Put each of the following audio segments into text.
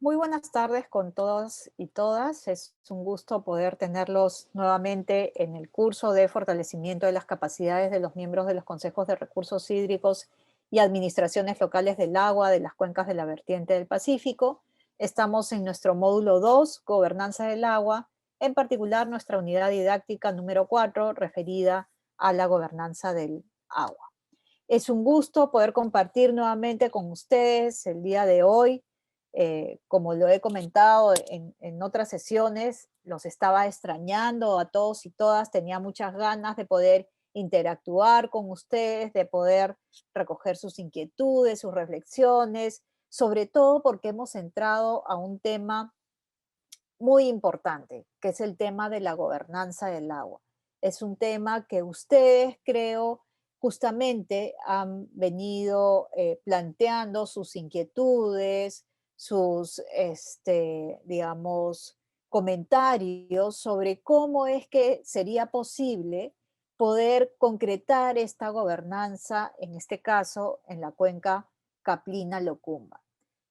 Muy buenas tardes con todos y todas. Es un gusto poder tenerlos nuevamente en el curso de fortalecimiento de las capacidades de los miembros de los consejos de recursos hídricos y administraciones locales del agua de las cuencas de la vertiente del Pacífico. Estamos en nuestro módulo 2, Gobernanza del agua, en particular nuestra unidad didáctica número 4, referida a la gobernanza del agua. Es un gusto poder compartir nuevamente con ustedes el día de hoy. Como lo he comentado en otras sesiones, los estaba extrañando a todos y todas, tenía muchas ganas de poder interactuar con ustedes, de poder recoger sus inquietudes, sus reflexiones, sobre todo porque hemos entrado a un tema muy importante, que es el tema de la gobernanza del agua. Es un tema que ustedes, creo, justamente han venido planteando sus inquietudes, sus, digamos, comentarios sobre cómo es que sería posible poder concretar esta gobernanza, en este caso, en la cuenca Caplina-Locumba.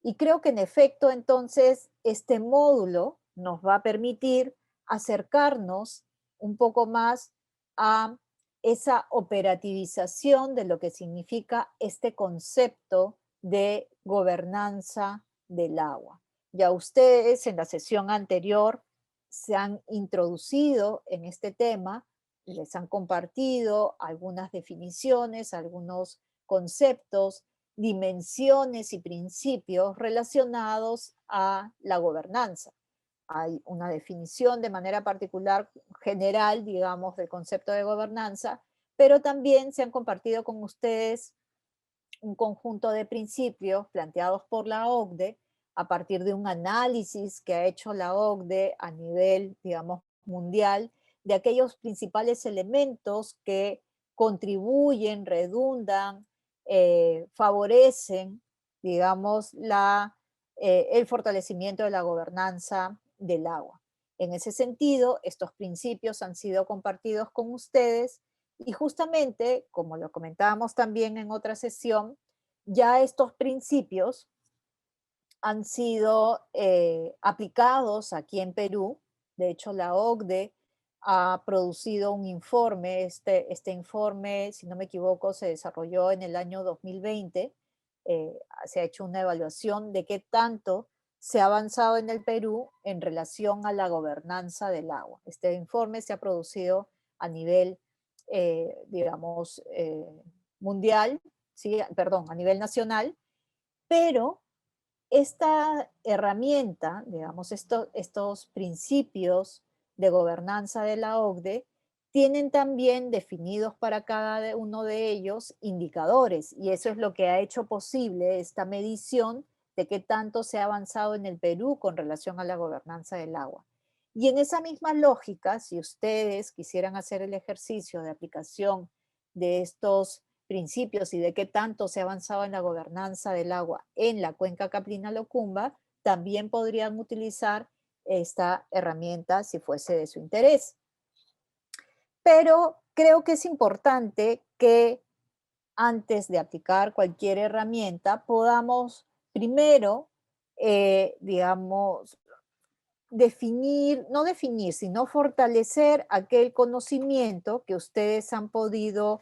Y creo que en efecto, entonces, este módulo nos va a permitir acercarnos un poco más a esa operativización de lo que significa este concepto de gobernanza del agua. Ya ustedes en la sesión anterior se han introducido en este tema, les han compartido algunas definiciones, algunos conceptos, dimensiones y principios relacionados a la gobernanza. Hay una definición de manera particular, general, digamos, del concepto de gobernanza, pero también se han compartido con ustedes un conjunto de principios planteados por la OCDE a partir de un análisis que ha hecho la OCDE a nivel, digamos, mundial, de aquellos principales elementos que contribuyen, redundan, favorecen, digamos, el fortalecimiento de la gobernanza del agua. En ese sentido, estos principios han sido compartidos con ustedes y justamente, como lo comentábamos también en otra sesión, ya estos principios han sido aplicados aquí en Perú. De hecho, la OCDE ha producido un informe. Este informe, si no me equivoco, se desarrolló en el año 2020. Se ha hecho una evaluación de qué tanto se ha avanzado en el Perú en relación a la gobernanza del agua. Este informe se ha producido a nivel, digamos, mundial, sí, perdón, a nivel nacional, pero esta herramienta, digamos, estos principios de gobernanza de la OCDE tienen también definidos para cada uno de ellos indicadores, y eso es lo que ha hecho posible esta medición de qué tanto se ha avanzado en el Perú con relación a la gobernanza del agua. Y en esa misma lógica, si ustedes quisieran hacer el ejercicio de aplicación de estos principios y de qué tanto se ha avanzado en la gobernanza del agua en la cuenca Caprina-Locumba, también podrían utilizar esta herramienta si fuese de su interés. Pero creo que es importante que antes de aplicar cualquier herramienta podamos primero, digamos, definir, no definir, sino fortalecer aquel conocimiento que ustedes han podido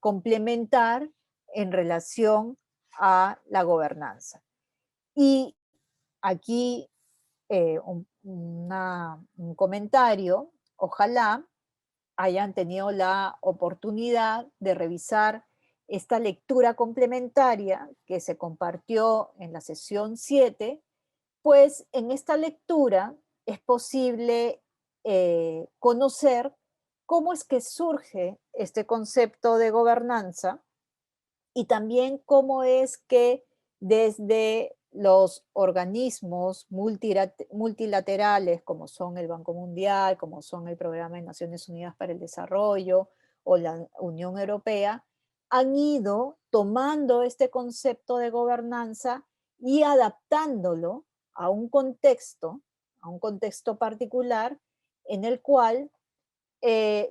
complementar en relación a la gobernanza. Y aquí un comentario: ojalá hayan tenido la oportunidad de revisar esta lectura complementaria que se compartió en la sesión 7, pues en esta lectura es posible conocer cómo es que surge este concepto de gobernanza y también cómo es que desde los organismos multilaterales, como son el Banco Mundial, como son el Programa de Naciones Unidas para el Desarrollo o la Unión Europea, han ido tomando este concepto de gobernanza y adaptándolo a un contexto particular en el cual,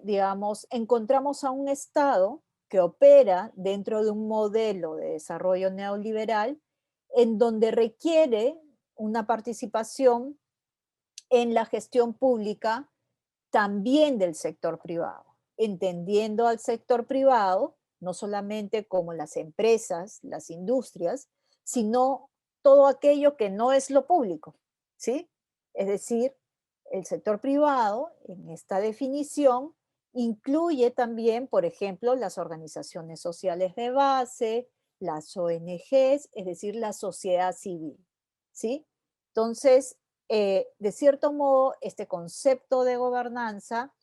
digamos, encontramos a un Estado que opera dentro de un modelo de desarrollo neoliberal en donde requiere una participación en la gestión pública también del sector privado, entendiendo al sector privado no solamente como las empresas, las industrias, sino todo aquello que no es lo público, ¿sí? Es decir, el sector privado, en esta definición, incluye también, por ejemplo, las organizaciones sociales de base, las ONGs, es decir, la sociedad civil, ¿sí? Entonces, de cierto modo, este concepto de gobernanza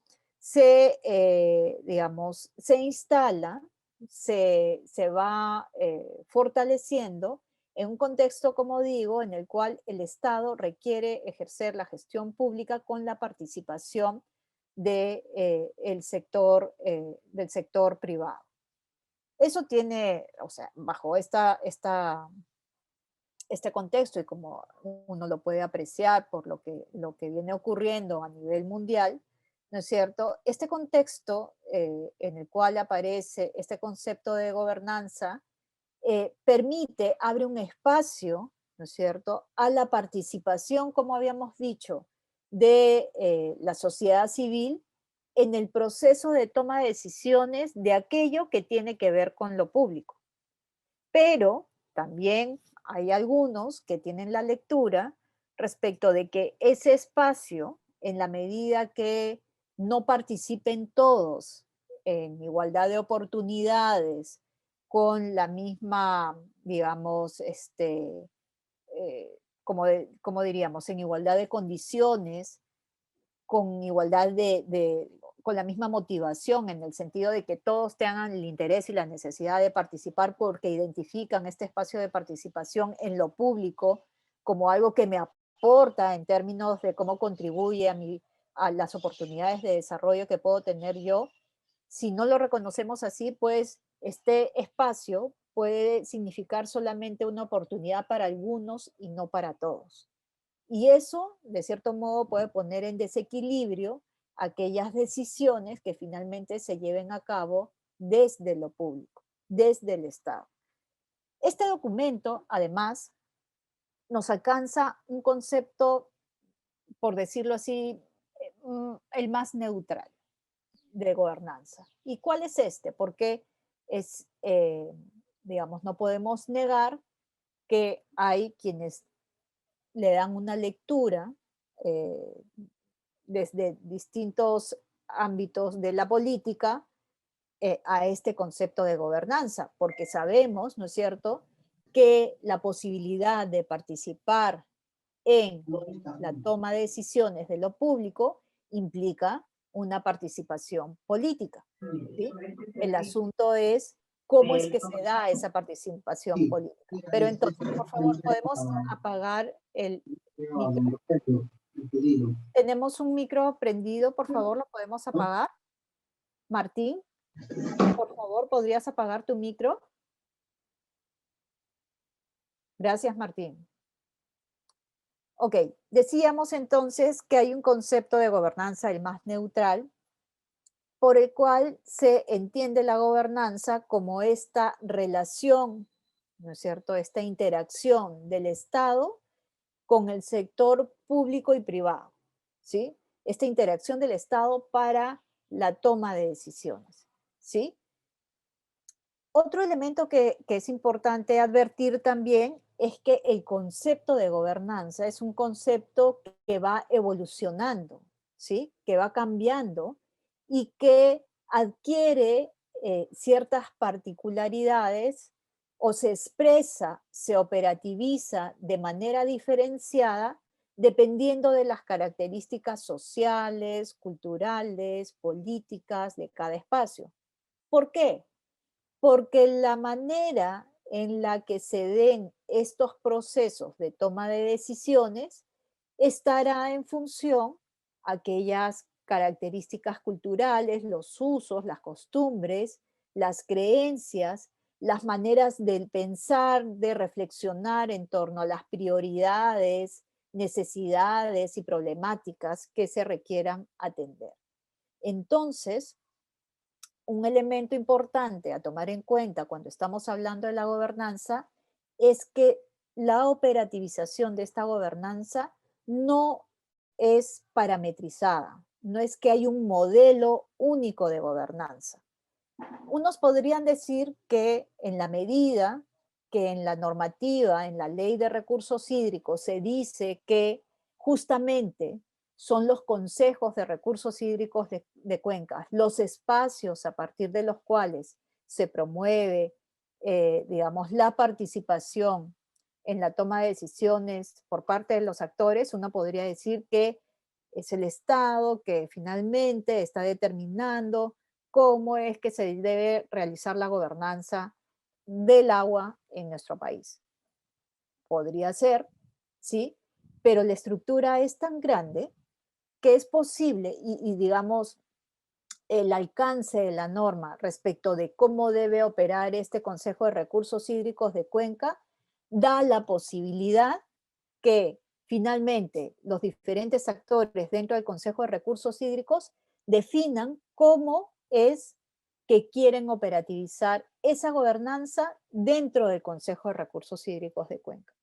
digamos, se instala, se va fortaleciendo en un contexto, como digo, en el cual el Estado requiere ejercer la gestión pública con la participación del sector privado. Eso tiene, o sea, bajo este contexto y como uno lo puede apreciar por lo que viene ocurriendo a nivel mundial, ¿no es cierto? Este contexto en el cual aparece este concepto de gobernanza abre un espacio, ¿no es cierto?, a la participación, como habíamos dicho, de la sociedad civil en el proceso de toma de decisiones de aquello que tiene que ver con lo público. Pero también hay algunos que tienen la lectura respecto de que ese espacio, en la medida que no participen todos en igualdad de oportunidades, con la misma, digamos, como diríamos, en igualdad de condiciones, con igualdad con la misma motivación, en el sentido de que todos tengan el interés y la necesidad de participar porque identifican este espacio de participación en lo público como algo que me aporta en términos de cómo contribuye a las oportunidades de desarrollo que puedo tener yo. Si no lo reconocemos así, pues este espacio puede significar solamente una oportunidad para algunos y no para todos. Y eso, de cierto modo, puede poner en desequilibrio aquellas decisiones que finalmente se lleven a cabo desde lo público, desde el Estado. Este documento, además, nos alcanza un concepto, por decirlo así, el más neutral de gobernanza. ¿Y cuál es este? Porque es, digamos, no podemos negar que hay quienes le dan una lectura eh, desde distintos ámbitos de la política a este concepto de gobernanza, porque sabemos, ¿no es cierto?, que la posibilidad de participar en la toma de decisiones de lo público implica una participación política, ¿sí? El asunto es cómo es que se da esa participación política. Pero entonces, por favor, ¿podemos apagar el micro? Tenemos un micro prendido, por favor, ¿lo podemos apagar? Martín, por favor, ¿podrías apagar tu micro? Gracias, Martín. Ok, decíamos entonces que hay un concepto de gobernanza, el más neutral, por el cual se entiende la gobernanza como esta relación, ¿no es cierto?, esta interacción del Estado con el sector público y privado, ¿sí? Esta interacción del Estado para la toma de decisiones, ¿sí? Otro elemento que es importante advertir también es que el concepto de gobernanza es un concepto que va evolucionando, ¿sí? Que va cambiando y que adquiere ciertas particularidades o se expresa, se operativiza de manera diferenciada dependiendo de las características sociales, culturales, políticas de cada espacio. ¿Por qué? Porque la manera en la que se den estos procesos de toma de decisiones estará en función a aquellas características culturales, los usos, las costumbres, las creencias, las maneras de pensar, de reflexionar en torno a las prioridades, necesidades y problemáticas que se requieran atender. Entonces, un elemento importante a tomar en cuenta cuando estamos hablando de la gobernanza es que la operativización de esta gobernanza no es parametrizada, no es que hay un modelo único de gobernanza. Unos podrían decir que en la medida que en la normativa, en la ley de recursos hídricos, se dice que justamente son los consejos de recursos hídricos de cuencas, los espacios a partir de los cuales se promueve, digamos, la participación en la toma de decisiones por parte de los actores, uno podría decir que es el Estado que finalmente está determinando cómo es que se debe realizar la gobernanza del agua en nuestro país. Podría ser, ¿sí? Pero la estructura es tan grande que es posible y digamos, el alcance de la norma respecto de cómo debe operar este Consejo de Recursos Hídricos de Cuenca da la posibilidad que finalmente los diferentes actores dentro del Consejo de Recursos Hídricos definan cómo es que quieren operativizar esa gobernanza dentro del Consejo de Recursos Hídricos de Cuenca.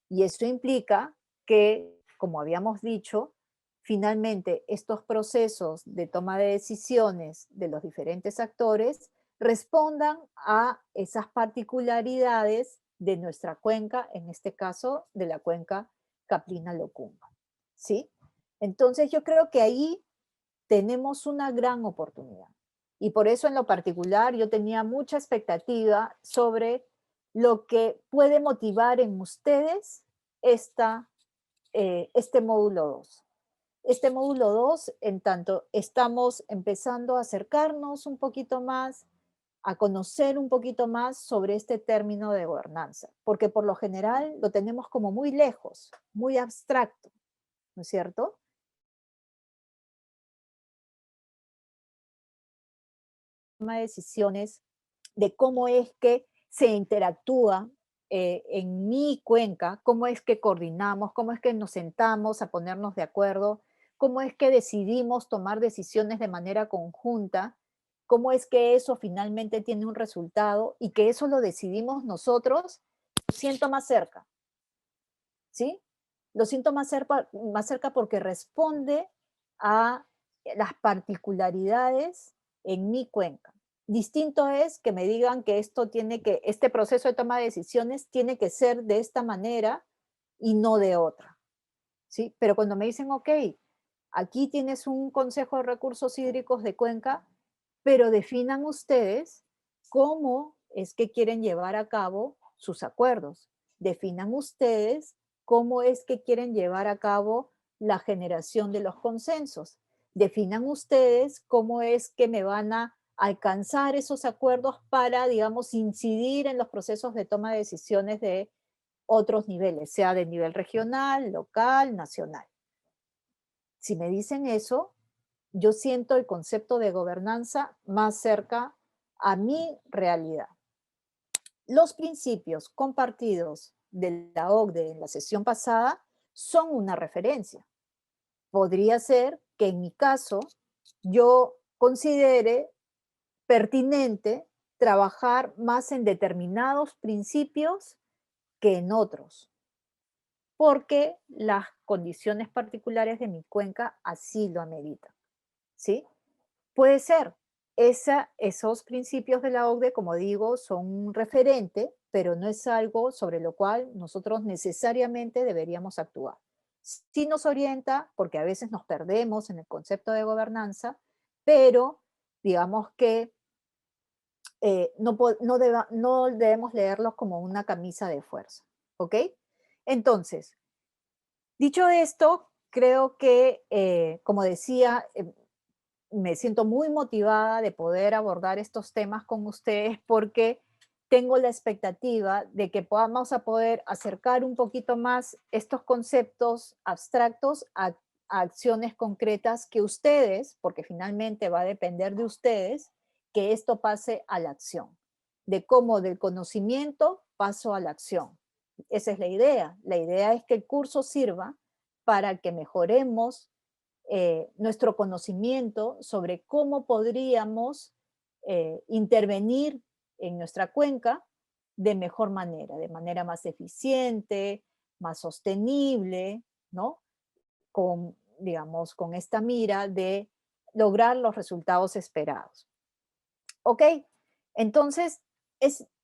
Y eso implica que, como habíamos dicho, finalmente estos procesos de toma de decisiones de los diferentes actores respondan a esas particularidades de nuestra cuenca, en este caso de la cuenca Caprina-Locumba. ¿Sí? Entonces yo creo que ahí tenemos una gran oportunidad. Y por eso en lo particular yo tenía mucha expectativa sobre lo que puede motivar en ustedes este módulo 2. Este módulo 2, en tanto estamos empezando a acercarnos un poquito más, a conocer un poquito más sobre este término de gobernanza, porque por lo general lo tenemos como muy lejos, muy abstracto, ¿no es cierto? Toma de decisiones de cómo es que se interactúa en mi cuenca, cómo es que coordinamos, cómo es que nos sentamos a ponernos de acuerdo, cómo es que decidimos tomar decisiones de manera conjunta, cómo es que eso finalmente tiene un resultado y que eso lo decidimos nosotros, lo siento más cerca, ¿sí? Lo siento más cerca porque responde a las particularidades en mi cuenca. Distinto es que me digan que este proceso de toma de decisiones tiene que ser de esta manera y no de otra, ¿sí? Pero cuando me dicen, ok, aquí tienes un Consejo de Recursos Hídricos de Cuenca, pero definan ustedes cómo es que quieren llevar a cabo sus acuerdos. Definan ustedes cómo es que quieren llevar a cabo la generación de los consensos. Definan ustedes cómo es que me van a alcanzar esos acuerdos para, digamos, incidir en los procesos de toma de decisiones de otros niveles, sea de nivel regional, local, nacional. Si me dicen eso, yo siento el concepto de gobernanza más cerca a mi realidad. Los principios compartidos de la OCDE en la sesión pasada son una referencia. Podría ser que en mi caso yo considere pertinente trabajar más en determinados principios que en otros, porque las condiciones particulares de mi cuenca así lo ameritan, ¿sí? Puede ser. Esos principios de la OCDE, como digo, son un referente, pero no es algo sobre lo cual nosotros necesariamente deberíamos actuar. Sí nos orienta, porque a veces nos perdemos en el concepto de gobernanza, pero digamos que no debemos leerlos como una camisa de fuerza, ¿ok? Entonces, dicho esto, creo que, como decía, me siento muy motivada de poder abordar estos temas con ustedes porque tengo la expectativa de que podamos a poder acercar un poquito más estos conceptos abstractos a acciones concretas que ustedes, porque finalmente va a depender de ustedes, que esto pase a la acción. De cómo del conocimiento paso a la acción. Esa es la idea. La idea es que el curso sirva para que mejoremos nuestro conocimiento sobre cómo podríamos intervenir en nuestra cuenca de mejor manera, de manera más eficiente, más sostenible, ¿no? Con, digamos, con esta mira de lograr los resultados esperados. ¿Ok? Entonces,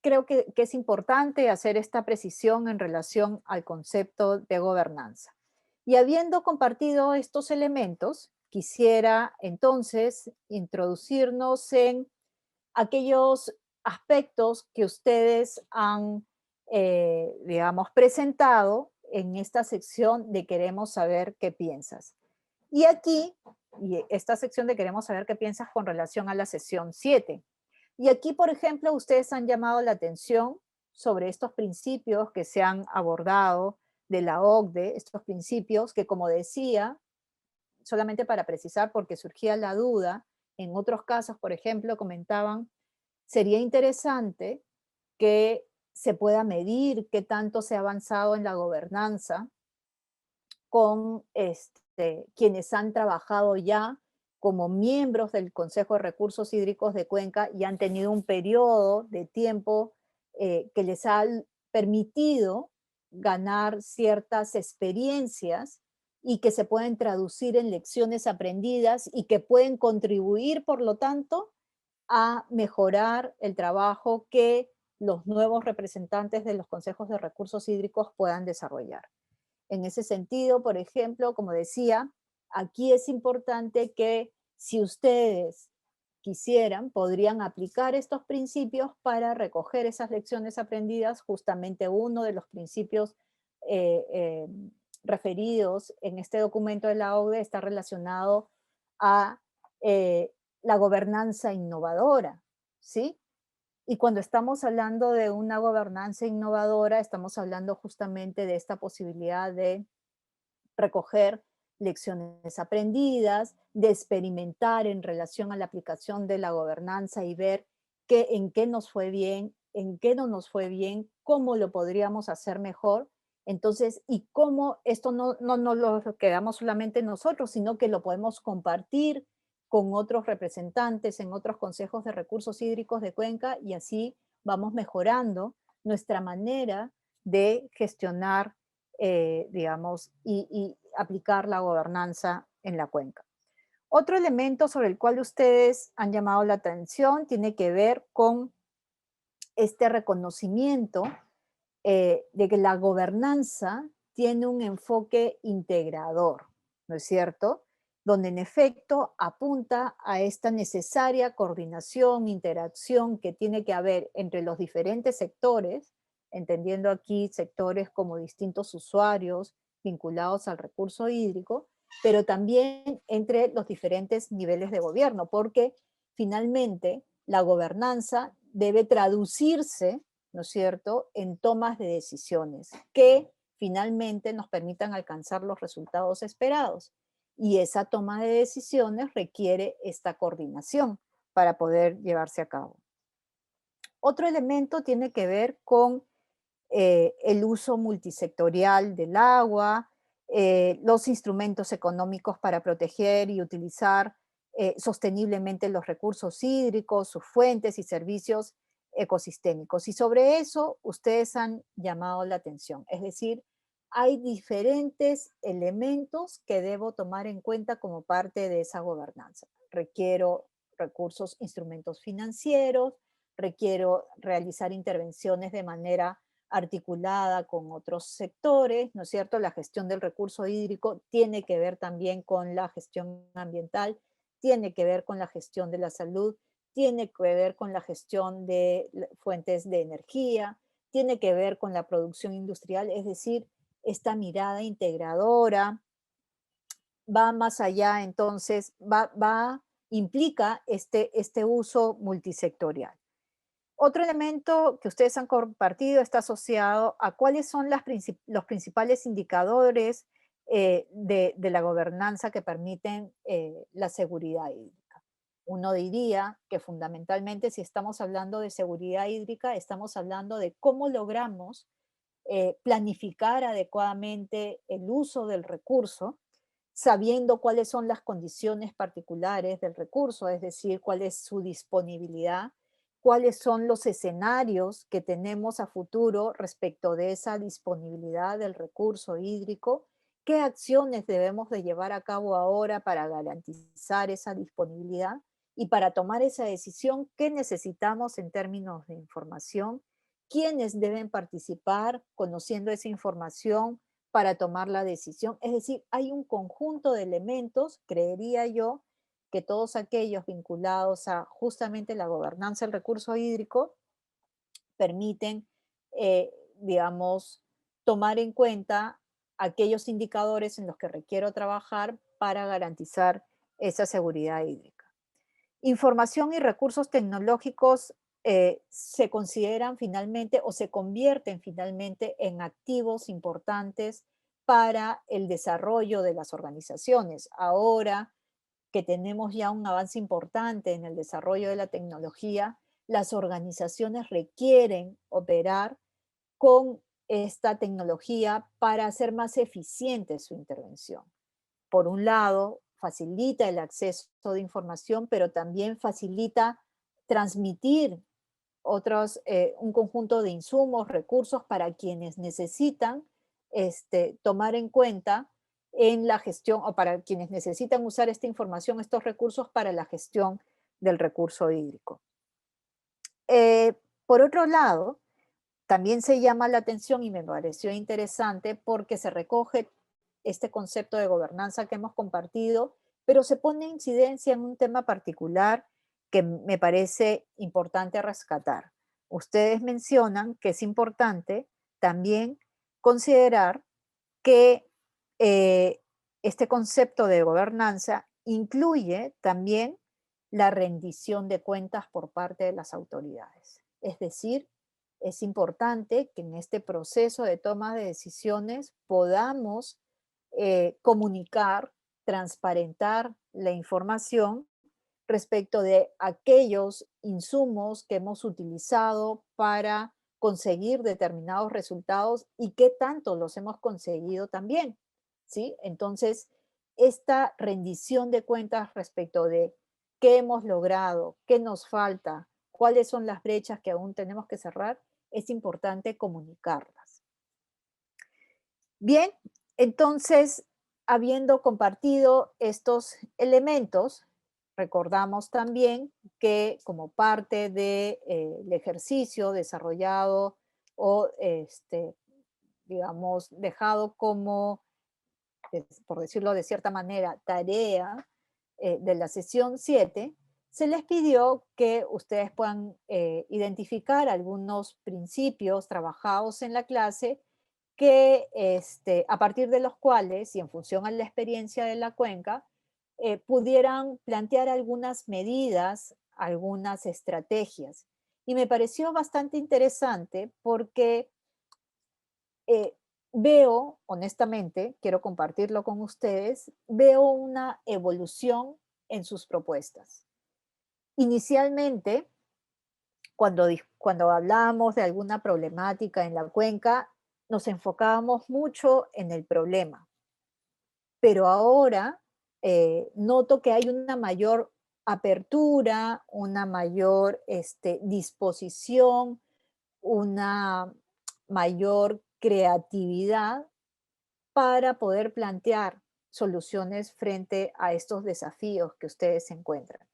creo que es importante hacer esta precisión en relación al concepto de gobernanza. Y habiendo compartido estos elementos, quisiera entonces introducirnos en aquellos aspectos que ustedes han, digamos, presentado en esta sección de Queremos saber qué piensas. Y aquí, y esta sección de Queremos saber qué piensas con relación a la sesión 7. Y aquí, por ejemplo, ustedes han llamado la atención sobre estos principios que se han abordado de la OCDE, estos principios que, como decía, solamente para precisar porque surgía la duda, en otros casos, por ejemplo, comentaban, sería interesante que se pueda medir qué tanto se ha avanzado en la gobernanza con quienes han trabajado ya como miembros del Consejo de Recursos Hídricos de Cuenca y han tenido un periodo de tiempo que les ha permitido ganar ciertas experiencias y que se pueden traducir en lecciones aprendidas y que pueden contribuir, por lo tanto, a mejorar el trabajo que los nuevos representantes de los consejos de recursos hídricos puedan desarrollar. En ese sentido, por ejemplo, como decía, aquí es importante que si ustedes quisieran, podrían aplicar estos principios para recoger esas lecciones aprendidas. Justamente uno de los principios eh, eh, referidos en este documento de la OCDE está relacionado a eh, la gobernanza innovadora, ¿sí? Y cuando estamos hablando de una gobernanza innovadora, estamos hablando justamente de esta posibilidad de recoger lecciones aprendidas, de experimentar en relación a la aplicación de la gobernanza y ver en qué nos fue bien, en qué no nos fue bien, cómo lo podríamos hacer mejor. Entonces, y cómo esto no lo quedamos solamente nosotros, sino que lo podemos compartir con otros representantes en otros consejos de recursos hídricos de Cuenca y así vamos mejorando nuestra manera de gestionar, digamos, y aplicar la gobernanza en la cuenca. Otro elemento sobre el cual ustedes han llamado la atención tiene que ver con este reconocimiento de que la gobernanza tiene un enfoque integrador, ¿no es cierto? Donde en efecto apunta a esta necesaria coordinación, interacción que tiene que haber entre los diferentes sectores, entendiendo aquí sectores como distintos usuarios vinculados al recurso hídrico, pero también entre los diferentes niveles de gobierno, porque finalmente la gobernanza debe traducirse, ¿no es cierto?, en tomas de decisiones que finalmente nos permitan alcanzar los resultados esperados. Y esa toma de decisiones requiere esta coordinación para poder llevarse a cabo. Otro elemento tiene que ver con el uso multisectorial del agua, los instrumentos económicos para proteger y utilizar sosteniblemente los recursos hídricos, sus fuentes y servicios ecosistémicos. Y sobre eso ustedes han llamado la atención. Es decir, hay diferentes elementos que debo tomar en cuenta como parte de esa gobernanza. Requiero recursos, instrumentos financieros, requiero realizar intervenciones de manera articulada con otros sectores, ¿no es cierto? La gestión del recurso hídrico tiene que ver también con la gestión ambiental, tiene que ver con la gestión de la salud, tiene que ver con la gestión de fuentes de energía, tiene que ver con la producción industrial, es decir, esta mirada integradora va más allá, entonces, implica este uso multisectorial. Otro elemento que ustedes han compartido está asociado a cuáles son los principales indicadores de la gobernanza que permiten la seguridad hídrica. Uno diría que fundamentalmente si estamos hablando de seguridad hídrica, estamos hablando de cómo logramos planificar adecuadamente el uso del recurso, sabiendo cuáles son las condiciones particulares del recurso, es decir, cuál es su disponibilidad cuáles son los escenarios que tenemos a futuro respecto de esa disponibilidad del recurso hídrico, qué acciones debemos de llevar a cabo ahora para garantizar esa disponibilidad y para tomar esa decisión, qué necesitamos en términos de información, quiénes deben participar conociendo esa información para tomar la decisión. Es decir, hay un conjunto de elementos, creería yo, que todos aquellos vinculados a justamente la gobernanza del recurso hídrico permiten, digamos, tomar en cuenta aquellos indicadores en los que requiero trabajar para garantizar esa seguridad hídrica. Información y recursos tecnológicos se consideran finalmente o se convierten finalmente en activos importantes para el desarrollo de las organizaciones. Ahora que tenemos ya un avance importante en el desarrollo de la tecnología, las organizaciones requieren operar con esta tecnología para hacer más eficiente su intervención. Por un lado, facilita el acceso de información, pero también facilita transmitir un conjunto de insumos, recursos para quienes necesitan tomar en cuenta en la gestión o para quienes necesitan usar esta información, estos recursos para la gestión del recurso hídrico. Por otro lado, también se llama la atención y me pareció interesante porque se recoge este concepto de gobernanza que hemos compartido, pero se pone incidencia en un tema particular que me parece importante rescatar. Ustedes mencionan que es importante también considerar que eh, este concepto de gobernanza incluye también la rendición de cuentas por parte de las autoridades. Es decir, es importante que en este proceso de toma de decisiones podamos comunicar, transparentar la información respecto de aquellos insumos que hemos utilizado para conseguir determinados resultados y qué tanto los hemos conseguido también, ¿sí? Entonces, esta rendición de cuentas respecto de qué hemos logrado, qué nos falta, cuáles son las brechas que aún tenemos que cerrar, es importante comunicarlas. Bien, entonces, habiendo compartido estos elementos, recordamos también que como parte del ejercicio desarrollado o, digamos, dejado como, por decirlo de cierta manera, tarea de la sesión 7, se les pidió que ustedes puedan identificar algunos principios trabajados en la clase que a partir de los cuales y en función a la experiencia de la cuenca, pudieran plantear algunas medidas, algunas estrategias. Y me pareció bastante interesante porque eh, veo, honestamente, quiero compartirlo con ustedes, veo una evolución en sus propuestas. Inicialmente, cuando hablábamos de alguna problemática en la cuenca, nos enfocábamos mucho en el problema, pero ahora noto que hay una mayor apertura, una mayor disposición, una mayor creatividad para poder plantear soluciones frente a estos desafíos que ustedes se encuentran.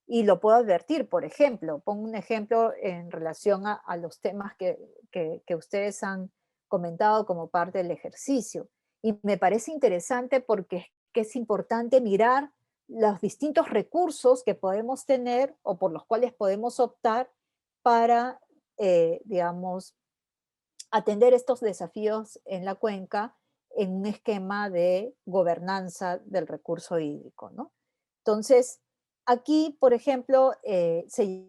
Y lo puedo advertir, por ejemplo, pongo un ejemplo en relación a los temas que ustedes han comentado como parte del ejercicio. Y me parece interesante porque es importante mirar los distintos recursos que podemos tener o por los cuales podemos optar para, digamos, atender estos desafíos en la cuenca en un esquema de gobernanza del recurso hídrico, ¿no? Entonces, aquí, por ejemplo, se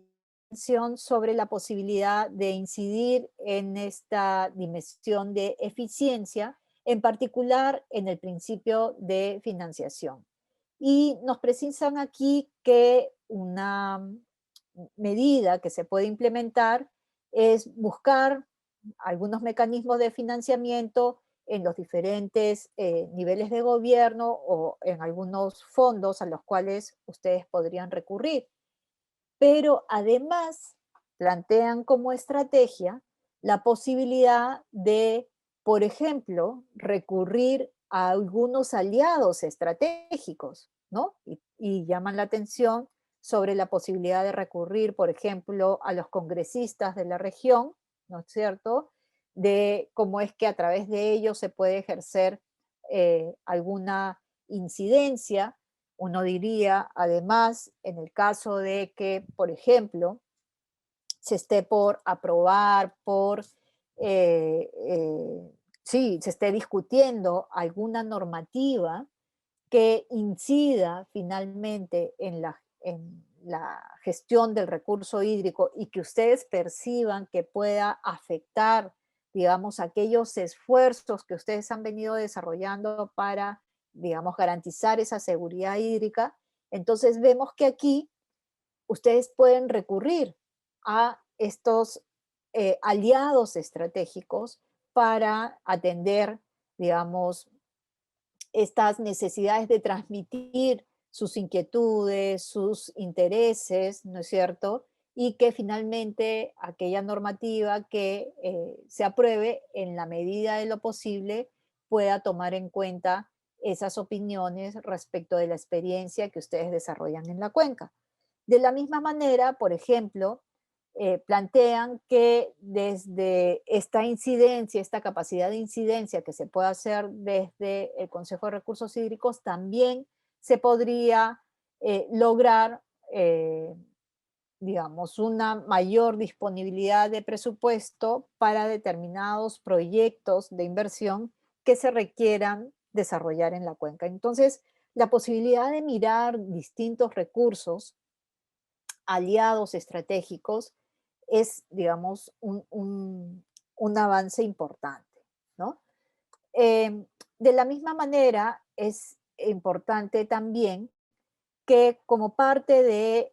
mención sobre la posibilidad de incidir en esta dimensión de eficiencia, en particular en el principio de financiación. Y nos precisan aquí que una medida que se puede implementar es buscar algunos mecanismos de financiamiento en los diferentes niveles de gobierno o en algunos fondos a los cuales ustedes podrían recurrir. Pero además plantean como estrategia la posibilidad de, por ejemplo, recurrir a algunos aliados estratégicos, ¿no? Y llaman la atención sobre la posibilidad de recurrir, por ejemplo, a los congresistas de la región, ¿no es cierto? De cómo es que a través de ellos se puede ejercer alguna incidencia. Uno diría, además, en el caso de que, por ejemplo, se esté por aprobar, sí, se esté discutiendo alguna normativa que incida finalmente en la gestión del recurso hídrico y que ustedes perciban que pueda afectar, digamos, aquellos esfuerzos que ustedes han venido desarrollando para, digamos, garantizar esa seguridad hídrica, entonces vemos que aquí ustedes pueden recurrir a estos aliados estratégicos para atender, digamos, estas necesidades de transmitir sus inquietudes, sus intereses, ¿no es cierto? Y que finalmente aquella normativa que se apruebe en la medida de lo posible pueda tomar en cuenta esas opiniones respecto de la experiencia que ustedes desarrollan en la cuenca. De la misma manera, por ejemplo, plantean que desde esta incidencia, esta capacidad de incidencia que se puede hacer desde el Consejo de Recursos Hídricos, también se podría lograr, digamos, una mayor disponibilidad de presupuesto para determinados proyectos de inversión que se requieran desarrollar en la cuenca. Entonces, la posibilidad de mirar distintos recursos aliados estratégicos es, digamos, un avance importante, ¿no? De la misma manera, es importante también que como parte de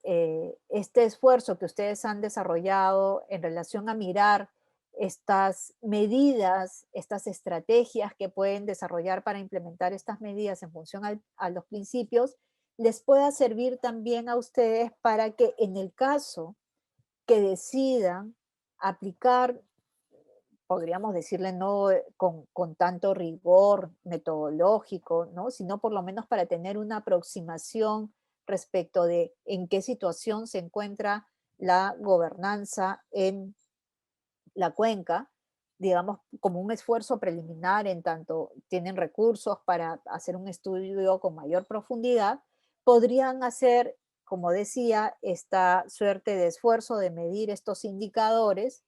este esfuerzo que ustedes han desarrollado en relación a mirar estas medidas, estas estrategias que pueden desarrollar para implementar estas medidas en función a los principios, les pueda servir también a ustedes para que en el caso que decidan aplicar, podríamos decirle no con tanto rigor metodológico, ¿no? Sino por lo menos para tener una aproximación respecto de en qué situación se encuentra la gobernanza en la cuenca, digamos, como un esfuerzo preliminar en tanto tienen recursos para hacer un estudio con mayor profundidad, podrían hacer, como decía, esta suerte de esfuerzo de medir estos indicadores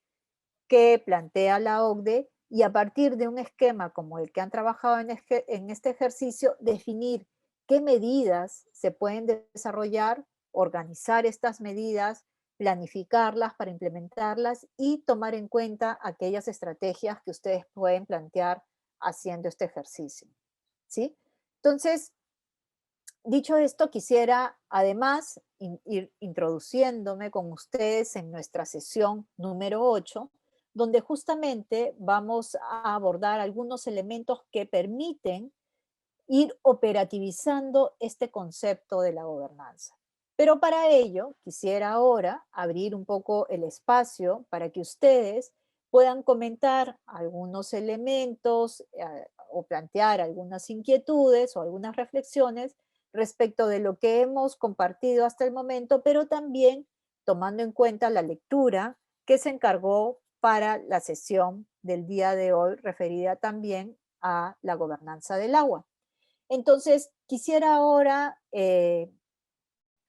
que plantea la OCDE y a partir de un esquema como el que han trabajado en este ejercicio, definir qué medidas se pueden desarrollar, organizar estas medidas, planificarlas para implementarlas y tomar en cuenta aquellas estrategias que ustedes pueden plantear haciendo este ejercicio. ¿Sí? Entonces, dicho esto, quisiera además ir introduciéndome con ustedes en nuestra sesión número 8, donde justamente vamos a abordar algunos elementos que permiten ir operativizando este concepto de la gobernanza. Pero para ello, quisiera ahora abrir un poco el espacio para que ustedes puedan comentar algunos elementos o plantear algunas inquietudes o algunas reflexiones respecto de lo que hemos compartido hasta el momento, pero también tomando en cuenta la lectura que se encargó para la sesión del día de hoy, referida también a la gobernanza del agua. Entonces, quisiera ahora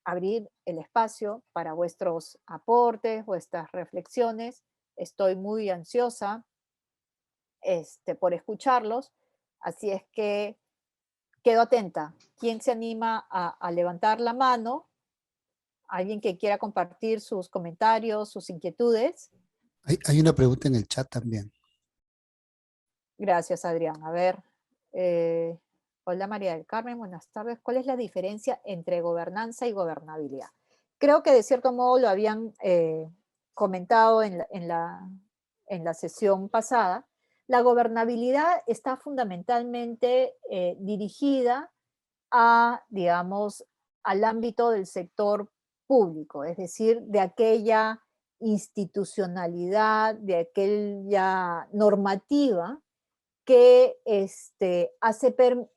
abrir el espacio para vuestros aportes, vuestras reflexiones. Estoy muy ansiosa por escucharlos, así es que quedo atenta. ¿Quién se anima a levantar la mano? ¿Alguien que quiera compartir sus comentarios, sus inquietudes? Hay una pregunta en el chat también. Gracias, Adrián. A ver, eh, hola María del Carmen, buenas tardes. ¿Cuál es la diferencia entre gobernanza y gobernabilidad? Creo que de cierto modo lo habían comentado en la sesión pasada. La gobernabilidad está fundamentalmente dirigida a, digamos, al ámbito del sector público, es decir, de aquella institucionalidad, de aquella normativa que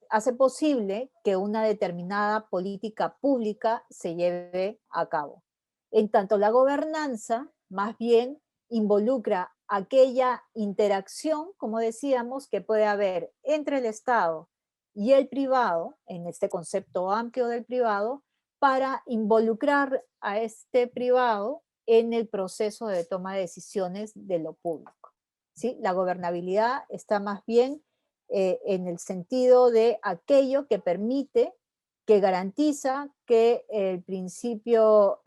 hace posible que una determinada política pública se lleve a cabo. En tanto, la gobernanza más bien involucra aquella interacción, como decíamos, que puede haber entre el Estado y el privado, en este concepto amplio del privado, para involucrar a este privado en el proceso de toma de decisiones de lo público. ¿Sí? La gobernabilidad está más bien en el sentido de aquello que permite, que garantiza que el principio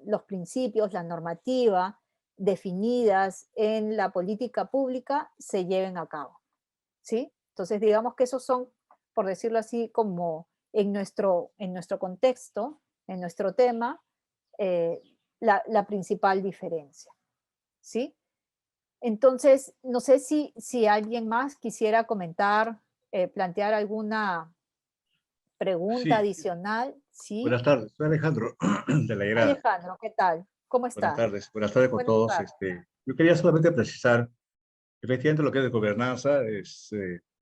los principios, la normativa definidas en la política pública se lleven a cabo. ¿Sí? Entonces, digamos que esos son, por decirlo así, como en nuestro contexto, en nuestro tema, eh, la principal diferencia. ¿Sí? Entonces, no sé si alguien más quisiera comentar, plantear alguna pregunta Sí, adicional. ¿Sí? buenas tardes, soy Alejandro de la Llerada. Alejandro, ¿qué tal? ¿Cómo está? Buenas tardes con Buenas todos. tardes. Yo quería solamente precisar, efectivamente lo que es de gobernanza es,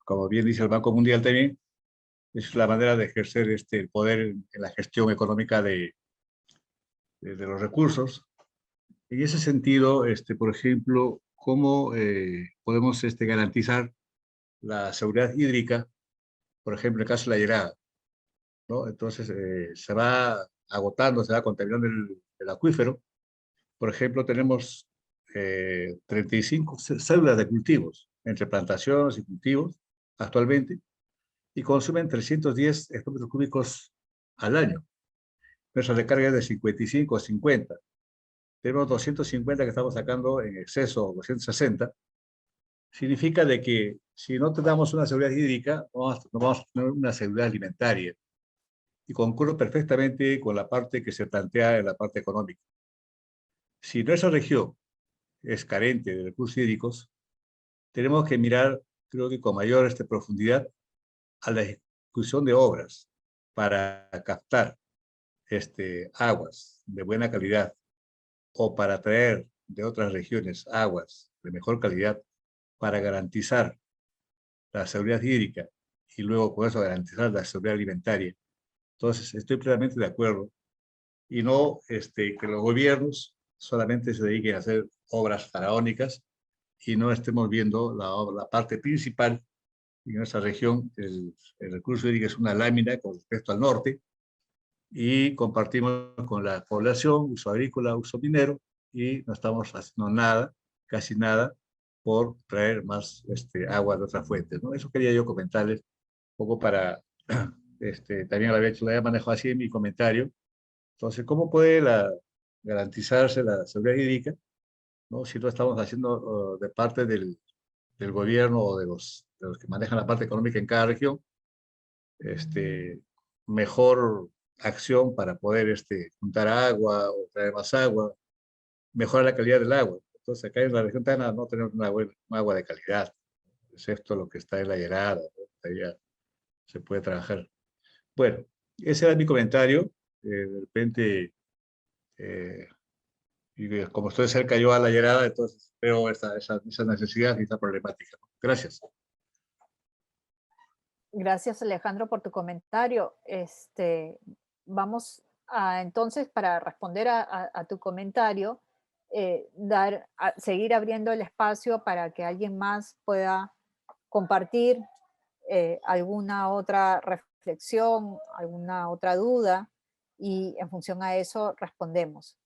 como bien dice el Banco Mundial también, es la manera de ejercer el poder en la gestión económica de los recursos. En ese sentido, por ejemplo, ¿cómo podemos garantizar la seguridad hídrica, por ejemplo, en el caso de la Llerada, ¿no? Entonces, se va agotando, se va contaminando el acuífero. Por ejemplo, tenemos 35 células de cultivos, entre plantaciones y cultivos, actualmente, y consumen 310 hectómetros cúbicos al año. Nuestra recarga es de 55 a 50. Tenemos 250 que estamos sacando en exceso, 260. Significa de que si no tenemos una seguridad hídrica, no vamos a tener una seguridad alimentaria. Y concurro perfectamente con la parte que se plantea en la parte económica. Si nuestra región es carente de recursos hídricos, tenemos que mirar, creo que con mayor profundidad, a la ejecución de obras para captar aguas de buena calidad o para traer de otras regiones aguas de mejor calidad para garantizar la seguridad hídrica y luego con eso garantizar la seguridad alimentaria. Entonces, estoy plenamente de acuerdo y no que los gobiernos solamente se dediquen a hacer obras faraónicas y no estemos viendo la parte principal. En nuestra región el recurso hídrico es una lámina con respecto al norte y compartimos con la población uso agrícola, uso minero y no estamos haciendo nada, casi nada, por traer más agua de otras fuentes, ¿no? Eso quería yo comentarles un poco para, también lo había manejado así en mi comentario. Entonces, ¿cómo puede garantizarse la seguridad hídrica, ¿no? Si no estamos haciendo de parte del gobierno o de los que manejan la parte económica en cada región, mejor acción para poder juntar agua o traer más agua, mejorar la calidad del agua. Entonces, acá en la región Tana no tenemos una buena agua de calidad, excepto lo que está en la Llerada, ¿no? Allá se puede trabajar. Bueno, ese era mi comentario. De repente, eh, y como estoy cerca yo a la Llerada, entonces veo esa necesidad y esa problemática, ¿no? Gracias. Gracias, Alejandro, por tu comentario. Vamos a, entonces, para responder a tu comentario, seguir abriendo el espacio para que alguien más pueda compartir alguna otra reflexión, alguna otra duda, y en función a eso respondemos.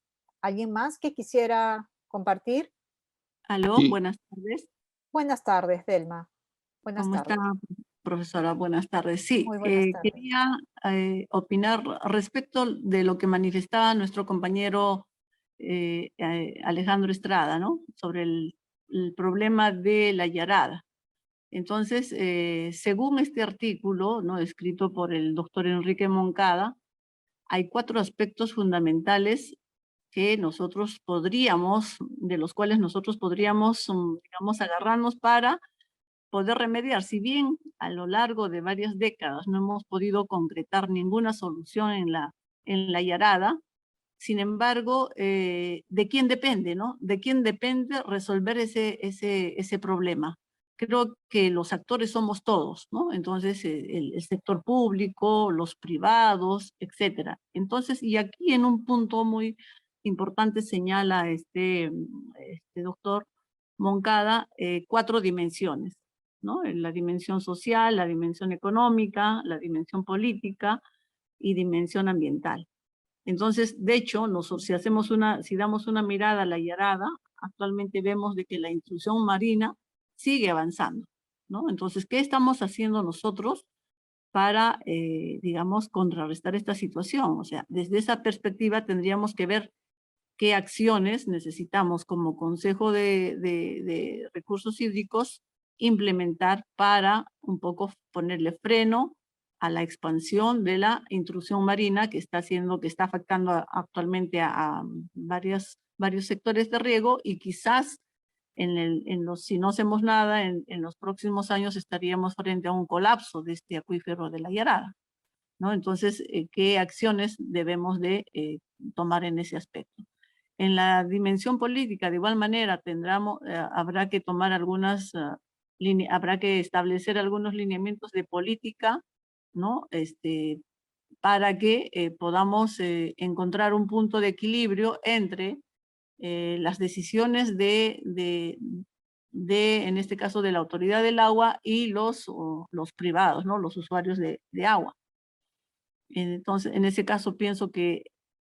¿Alguien más que quisiera compartir? Aló, Sí, buenas tardes. Buenas tardes, Delma. Buenas ¿Cómo está, tardes. profesora? Buenas tardes. Sí, Muy buenas tardes. quería opinar respecto de lo que manifestaba nuestro compañero Alejandro Estrada, ¿no? Sobre el problema de la yarada. Entonces, según este artículo, ¿no? Escrito por el doctor Enrique Moncada, hay 4 aspectos fundamentales que nosotros podríamos, de los cuales nosotros podríamos, digamos, agarrarnos para poder remediar. Si bien a lo largo de varias décadas no hemos podido concretar ninguna solución en la yarada, Sin embargo, ¿de quién depende, no? ¿De quién depende resolver ese problema? Creo que los actores somos todos, ¿no? Entonces, el sector público, los privados, etcétera. Entonces, y aquí en un punto muy importante señala este doctor Moncada, 4 dimensiones, ¿no? La dimensión social, la dimensión económica, la dimensión política y dimensión ambiental. Entonces, de hecho, si damos una mirada a la Yarada, actualmente vemos de que la intrusión marina sigue avanzando, ¿no? Entonces, ¿qué estamos haciendo nosotros para, digamos, contrarrestar esta situación? O sea, desde esa perspectiva tendríamos que ver qué acciones necesitamos como Consejo de Recursos Hídricos implementar para un poco ponerle freno a la expansión de la intrusión marina que está afectando actualmente a varios sectores de riego, y quizás si no hacemos nada, en los próximos años estaríamos frente a un colapso de este acuífero de la Yarada, ¿no? Entonces, ¿qué acciones debemos de tomar en ese aspecto? En la dimensión política, de igual manera, habrá que tomar habrá que establecer algunos lineamientos de política, ¿no? Para que podamos encontrar un punto de equilibrio entre las decisiones en este caso, de la autoridad del agua y los privados, ¿no? Los usuarios de agua. Entonces, en ese caso pienso que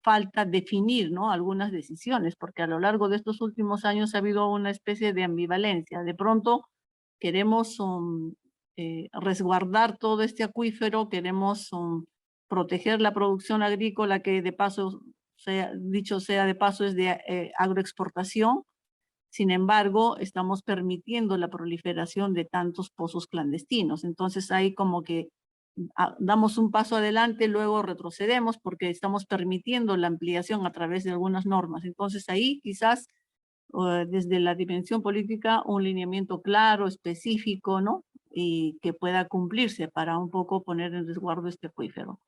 falta definir, ¿no?, algunas decisiones, porque a lo largo de estos últimos años ha habido una especie de ambivalencia. De pronto queremos resguardar todo este acuífero, queremos proteger la producción agrícola, que de paso, dicho sea de paso, es de agroexportación. Sin embargo, estamos permitiendo la proliferación de tantos pozos clandestinos. Entonces hay como que damos un paso adelante, luego retrocedemos porque estamos permitiendo la ampliación a través de algunas normas. Entonces ahí quizás desde la dimensión política un lineamiento claro, específico, ¿no? Y que pueda cumplirse para un poco poner en resguardo este acuífero.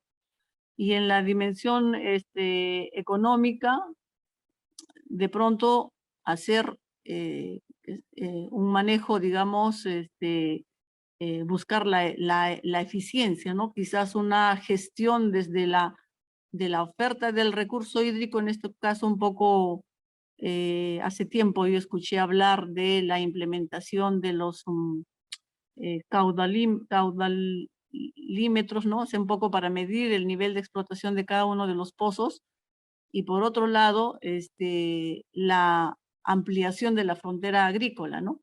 Y en la dimensión económica, de pronto hacer un manejo, digamos, buscar la eficiencia, ¿no? Quizás una gestión desde de la oferta del recurso hídrico, en este caso un poco, hace tiempo yo escuché hablar de la implementación de los caudalímetros, ¿no? O sea, un poco para medir el nivel de explotación de cada uno de los pozos. Y por otro lado, la ampliación de la frontera agrícola, ¿no?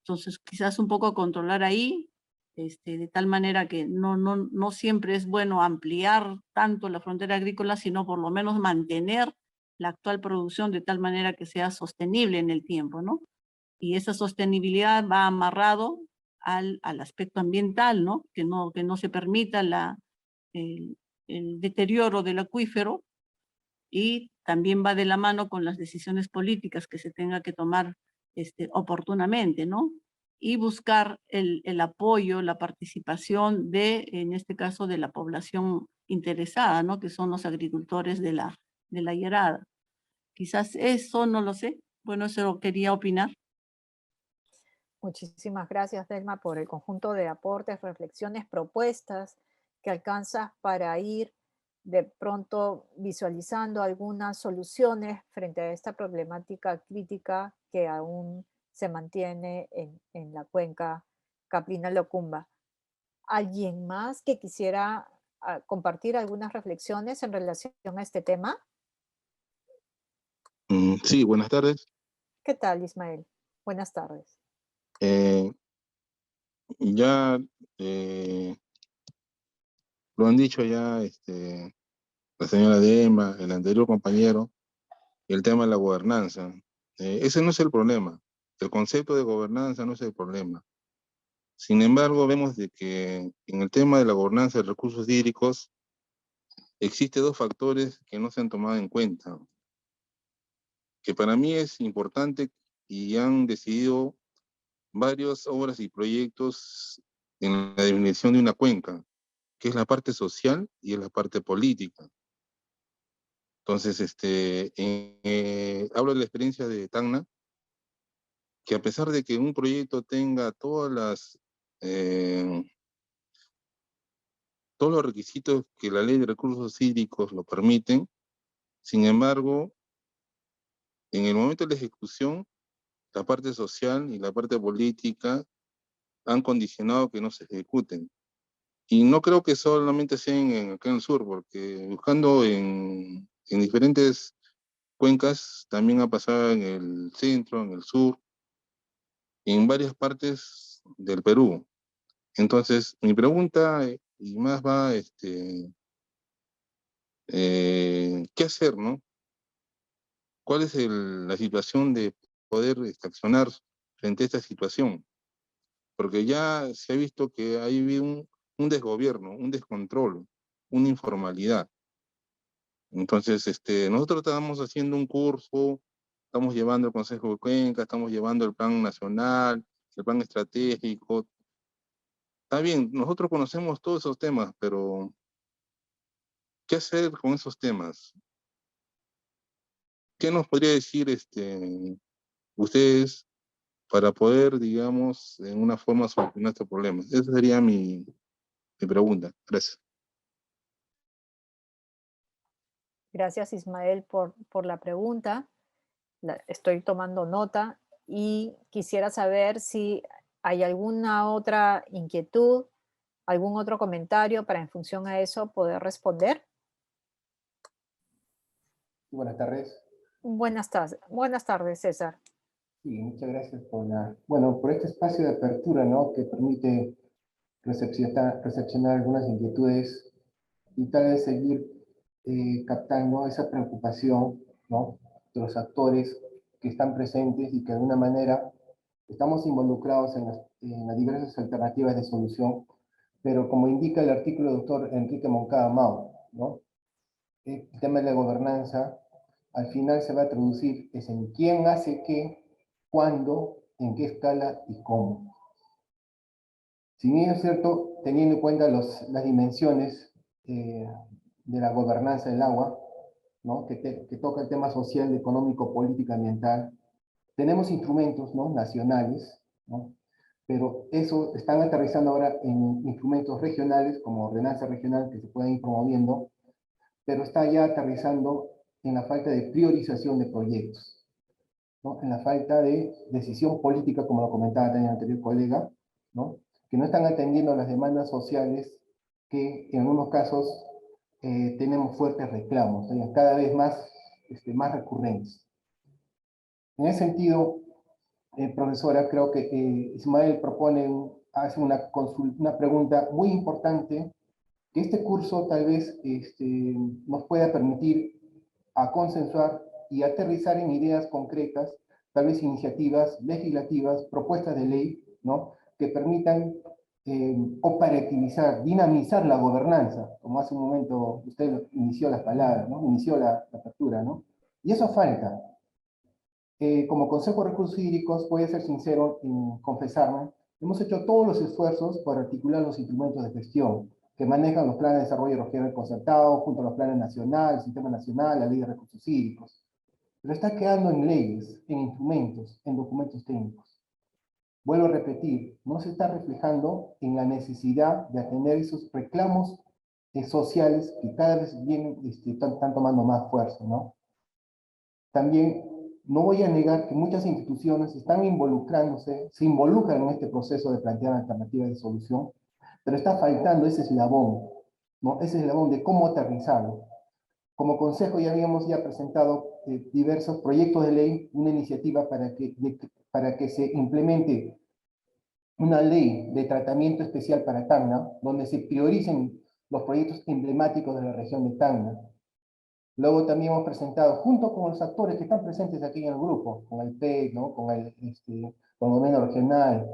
Entonces, quizás un poco controlar ahí, de tal manera que no siempre es bueno ampliar tanto la frontera agrícola, sino por lo menos mantener la actual producción de tal manera que sea sostenible en el tiempo, ¿no? Y esa sostenibilidad va amarrado al aspecto ambiental, ¿no? Que no se permita el deterioro del acuífero, y también va de la mano con las decisiones políticas que se tenga que tomar oportunamente, ¿no? Y buscar el apoyo, la participación en este caso, de la población interesada, ¿no? Que son los agricultores de la Yarada. Quizás eso, no lo sé. Bueno, eso quería opinar. Muchísimas gracias, Delma, por el conjunto de aportes, reflexiones, propuestas que alcanzas para ir de pronto visualizando algunas soluciones frente a esta problemática crítica que aún se mantiene en la cuenca Caprina-Locumba. ¿Alguien más que quisiera compartir algunas reflexiones en relación a este tema? Sí, buenas tardes. ¿Qué tal, Ismael? Buenas tardes. Eh, ya lo han dicho ya la señora Dema, el anterior compañero, el tema de la gobernanza. Ese no es el problema. El concepto de gobernanza no es el problema. Sin embargo, vemos de que en el tema de la gobernanza de recursos hídricos existen 2 factores que no se han tomado en cuenta, que para mí es importante, y han decidido varias obras y proyectos en la definición de una cuenca, que es la parte social y es la parte política. Entonces, hablo de la experiencia de Tacna, que a pesar de que un proyecto tenga todos los requisitos que la ley de recursos hídricos lo permiten, sin embargo, en el momento de la ejecución, la parte social y la parte política han condicionado que no se ejecuten. Y no creo que solamente sean acá en el sur, porque buscando en diferentes cuencas, también ha pasado en el centro, en el sur, en varias partes del Perú. Entonces, mi pregunta, y más va, ¿qué hacer, no? ¿Cuál es la situación de poder accionar frente a esta situación? Porque ya se ha visto que hay un desgobierno, un descontrol, una informalidad. Entonces, nosotros estamos haciendo un curso, estamos llevando el Consejo de Cuenca, estamos llevando el plan nacional, el plan estratégico. Está bien, nosotros conocemos todos esos temas, pero ¿qué hacer con esos temas? ¿Qué nos podría decir ustedes para poder, digamos, en una forma solucionar este problema? Esa sería mi pregunta. Gracias. Gracias, Ismael, por la pregunta. Estoy tomando nota y quisiera saber si hay alguna otra inquietud, algún otro comentario para en función a eso poder responder. Buenas tardes. Buenas tardes, César. Sí, muchas gracias por este espacio de apertura, ¿no? Que permite recepcionar algunas inquietudes y tal vez seguir captando esa preocupación, ¿no? De los actores que están presentes y que de alguna manera estamos involucrados en las diversas alternativas de solución, pero como indica el artículo del doctor Enrique Moncada Mau, ¿no? El tema de la gobernanza al final se va a traducir es en quién hace qué, cuándo, en qué escala y cómo. Si bien es cierto, teniendo en cuenta las dimensiones de la gobernanza del agua, ¿no? que toca el tema social, económico, político, ambiental, tenemos instrumentos, ¿no? nacionales, ¿no? Pero eso están aterrizando ahora en instrumentos regionales, como ordenanza regional, que se pueden ir promoviendo, pero está ya aterrizando en la falta de priorización de proyectos, ¿no? En la falta de decisión política, como lo comentaba también el anterior colega, ¿no? Que no están atendiendo las demandas sociales que en algunos casos tenemos fuertes reclamos, ¿no? Cada vez más recurrentes. En ese sentido, profesora, creo que Ismael hace una pregunta muy importante, que este curso tal vez nos pueda permitir a consensuar y aterrizar en ideas concretas, tal vez iniciativas legislativas, propuestas de ley, ¿no? Que permitan operativizar, dinamizar la gobernanza, como hace un momento usted inició las palabras, ¿no? Inició la apertura, ¿no? Y eso falta. Como Consejo de Recursos Hídricos, voy a ser sincero en confesarme, hemos hecho todos los esfuerzos para articular los instrumentos de gestión que manejan los planes de desarrollo regional concertado, junto a los planes nacionales, el Sistema Nacional, la Ley de Recursos Hídricos. Pero está quedando en leyes, en instrumentos, en documentos técnicos. Vuelvo a repetir, no se está reflejando en la necesidad de atender esos reclamos sociales que cada vez están tomando más fuerza, ¿no? También no voy a negar que muchas instituciones están se involucran en este proceso de plantear alternativas de solución, pero está faltando ese eslabón, ¿no? Ese eslabón de cómo aterrizarlo. Como consejo ya habíamos presentado diversos proyectos de ley, una iniciativa para que se implemente una ley de tratamiento especial para Tacna, donde se prioricen los proyectos emblemáticos de la región de Tacna. Luego también hemos presentado, junto con los actores que están presentes aquí en el grupo, con el PEC, ¿no? con el gobierno regional,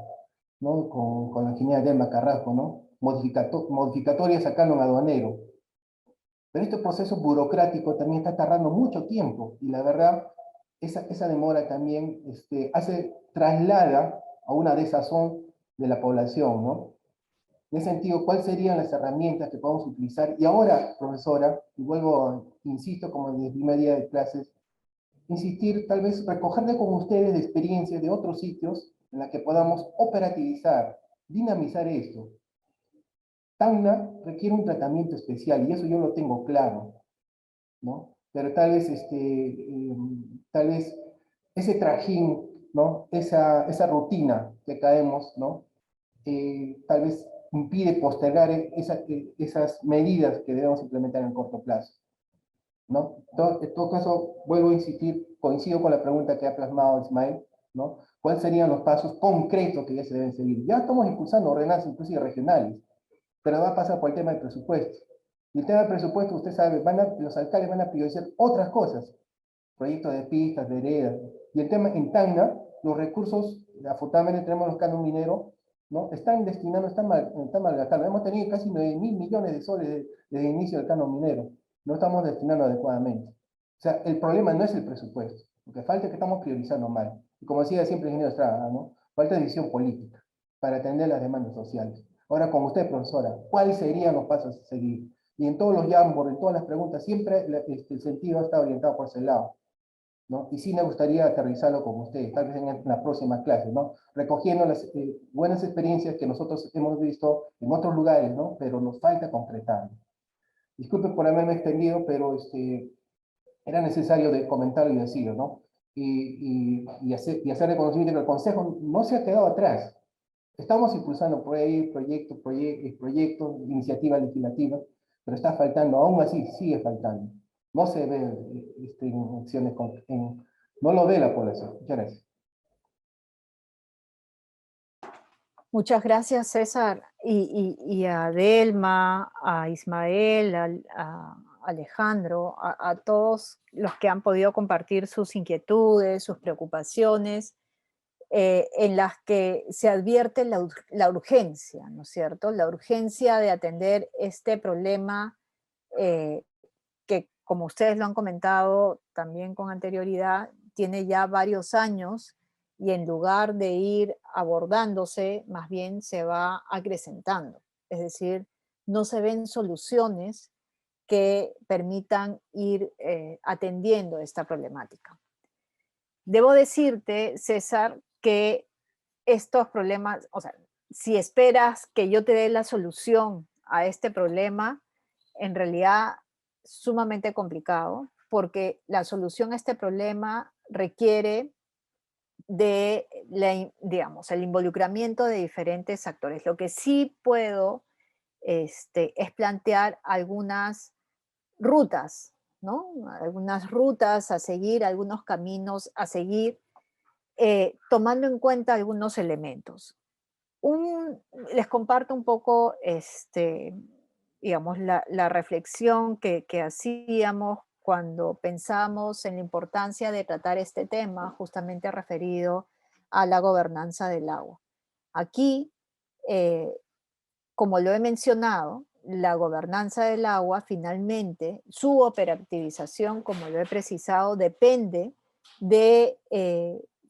¿no? con la ingeniera Delma Carrasco, ¿no? Modificatorias a canon aduanero. Pero este proceso burocrático también está tardando mucho tiempo, y la verdad, esa demora también traslada a una desazón de la población, ¿no? En ese sentido, ¿cuáles serían las herramientas que podemos utilizar? Y ahora, profesora, y vuelvo, insisto, como en el primer día de clases, insistir, tal vez recogerle con ustedes de experiencias de otros sitios en la que podamos operativizar, dinamizar esto. Tacna requiere un tratamiento especial, y eso yo lo tengo claro, ¿no? Pero tal vez, tal vez ese trajín, ¿no? Esa rutina que caemos, ¿no? Tal vez impide postergar esas medidas que debemos implementar en el corto plazo, ¿no? En todo caso, vuelvo a insistir, coincido con la pregunta que ha plasmado Ismael, ¿no? ¿Cuáles serían los pasos concretos que ya se deben seguir? Ya estamos impulsando ordenanzas inclusive regionales, pero va a pasar por el tema del presupuesto. Y el tema del presupuesto, usted sabe, los alcaldes van a priorizar otras cosas, proyectos de pistas, veredas. Y el tema en Tacna, los recursos, afortunadamente tenemos los canon mineros, ¿no? Están destinados, están malgastados. Hemos tenido casi 9.000 millones de soles desde el inicio del canon minero. No estamos destinando adecuadamente. O sea, el problema no es el presupuesto. Lo que falta es que estamos priorizando mal. Y como decía siempre el ingeniero Estrada, ¿no? Falta decisión política para atender las demandas sociales. Ahora con usted, profesora, ¿cuáles serían los pasos a seguir? Y en todos los Jamboard, en todas las preguntas, siempre el sentido está orientado por ese lado, ¿no? Y sí me gustaría aterrizarlo con ustedes, tal vez en la próxima clase, ¿no? Recogiendo las buenas experiencias que nosotros hemos visto en otros lugares, ¿no? Pero nos falta concretar. Disculpe por haberme extendido, pero era necesario comentarlo y decirlo, ¿no? Y hacer reconocimiento que el Consejo no se ha quedado atrás. Estamos impulsando proyectos, iniciativas legislativas, pero está faltando, aún así sigue faltando. No se ve en acciones, no lo ve la población. Muchas gracias. Muchas gracias, César. Y a Delma, a Ismael, a Alejandro, a todos los que han podido compartir sus inquietudes, sus preocupaciones, en las que se advierte la urgencia, ¿no es cierto? La urgencia de atender este problema que, como ustedes lo han comentado también con anterioridad, tiene ya varios años y en lugar de ir abordándose, más bien se va acrecentando. Es decir, no se ven soluciones que permitan ir atendiendo esta problemática. Debo decirte, César, que estos problemas, o sea, si esperas que yo te dé la solución a este problema, en realidad sumamente complicado, porque la solución a este problema requiere de, digamos, el involucramiento de diferentes actores. Lo que sí puedo es plantear algunas rutas, ¿no? Algunas rutas a seguir, algunos caminos a seguir, tomando en cuenta algunos elementos. Les comparto un poco, digamos, la reflexión que hacíamos cuando pensamos en la importancia de tratar este tema justamente referido a la gobernanza del agua. Aquí, como lo he mencionado, la gobernanza del agua finalmente, su operativización, como lo he precisado, depende de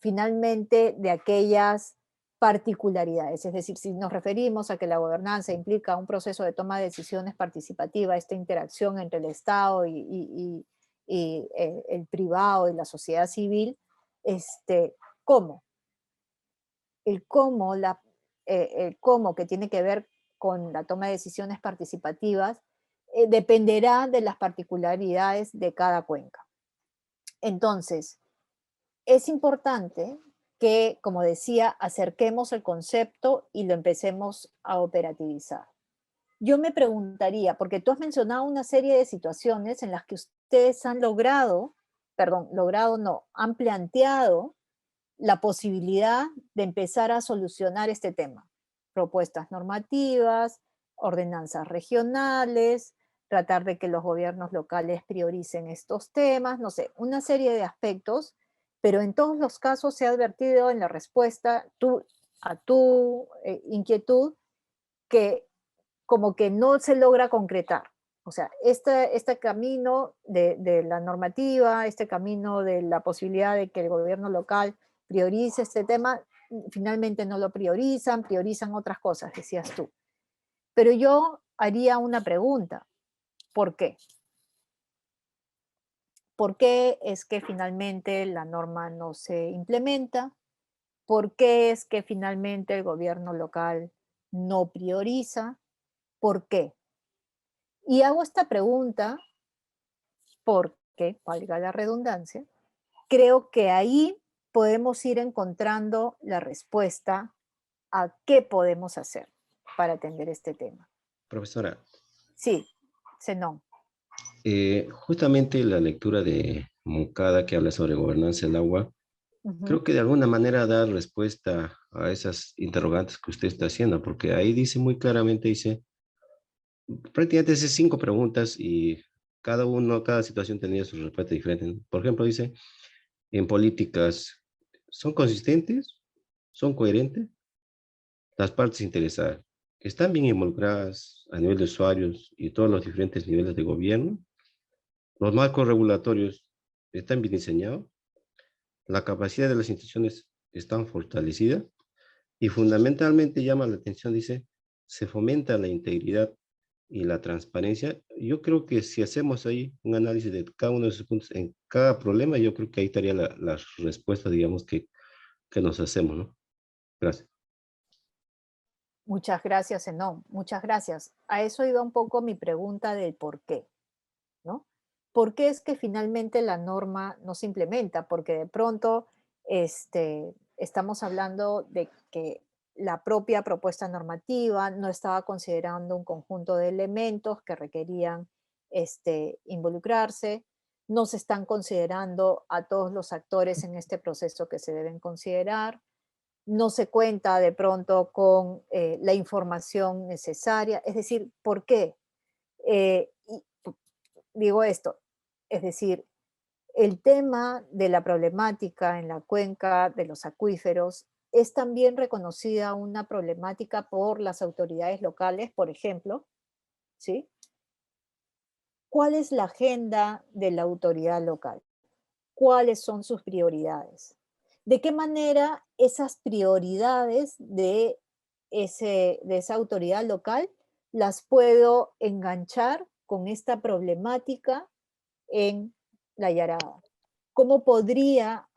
finalmente de aquellas particularidades. Es decir, si nos referimos a que la gobernanza implica un proceso de toma de decisiones participativa, esta interacción entre el Estado y el privado y la sociedad civil, ¿cómo? El cómo, el cómo que tiene que ver con la toma de decisiones participativas, dependerá de las particularidades de cada cuenca. Entonces, es importante que, como decía, acerquemos el concepto y lo empecemos a operativizar. Yo me preguntaría, porque tú has mencionado una serie de situaciones en las que ustedes han han planteado la posibilidad de empezar a solucionar este tema. Propuestas normativas, ordenanzas regionales, tratar de que los gobiernos locales prioricen estos temas, no sé, una serie de aspectos, pero en todos los casos se ha advertido en la respuesta a tu inquietud que como que no se logra concretar. O sea, este camino de la normativa, este camino de la posibilidad de que el gobierno local priorice este tema, finalmente no lo priorizan otras cosas, decías tú. Pero yo haría una pregunta. ¿Por qué? ¿Por qué es que finalmente la norma no se implementa? ¿Por qué es que finalmente el gobierno local no prioriza? ¿Por qué? Y hago esta pregunta porque, valga la redundancia, creo que ahí podemos ir encontrando la respuesta a qué podemos hacer para atender este tema. Profesora, Sí, Zenón. justamente la lectura de Moncada que habla sobre gobernanza del agua, Ujú, creo que de alguna manera da respuesta a esas interrogantes que usted está haciendo, porque ahí dice muy claramente, dice, prácticamente hace 5 preguntas y cada situación tenía su respuesta diferente, ¿no? Por ejemplo, dice, en políticas, ¿son consistentes? ¿Son coherentes? Las partes interesadas, ¿están bien involucradas a nivel de usuarios y todos los diferentes niveles de gobierno? ¿Los marcos regulatorios están bien diseñados? ¿La capacidad de las instituciones están fortalecida? Y fundamentalmente llama la atención, dice, se fomenta la integridad y la transparencia. Yo creo que si hacemos ahí un análisis de cada uno de esos puntos en cada problema, yo creo que ahí estaría la respuesta, digamos, que nos hacemos, ¿no? Gracias. muchas gracias, Zenón. Muchas gracias. A eso iba un poco mi pregunta del por qué, ¿no? ¿Por qué es que finalmente la norma no se implementa? Porque de pronto estamos hablando de que la propia propuesta normativa no estaba considerando un conjunto de elementos que requerían involucrarse, no se están considerando a todos los actores en este proceso que se deben considerar, no se cuenta de pronto con la información necesaria. Es decir, ¿por qué? Digo esto, es decir, el tema de la problemática en la cuenca de los acuíferos es también reconocida una problemática por las autoridades locales, por ejemplo, ¿sí? ¿Cuál es la agenda de la autoridad local? ¿Cuáles son sus prioridades? ¿De qué manera esas prioridades de esa autoridad local las puedo enganchar con esta problemática en la Yarada? ¿Cómo podría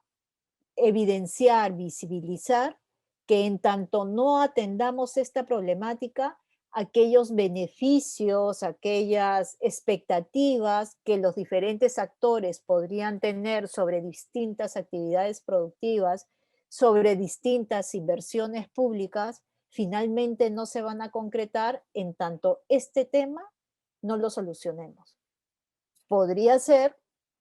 evidenciar, visibilizar que en tanto no atendamos esta problemática, aquellos beneficios, aquellas expectativas que los diferentes actores podrían tener sobre distintas actividades productivas, sobre distintas inversiones públicas, finalmente no se van a concretar en tanto este tema no lo solucionemos? Podría ser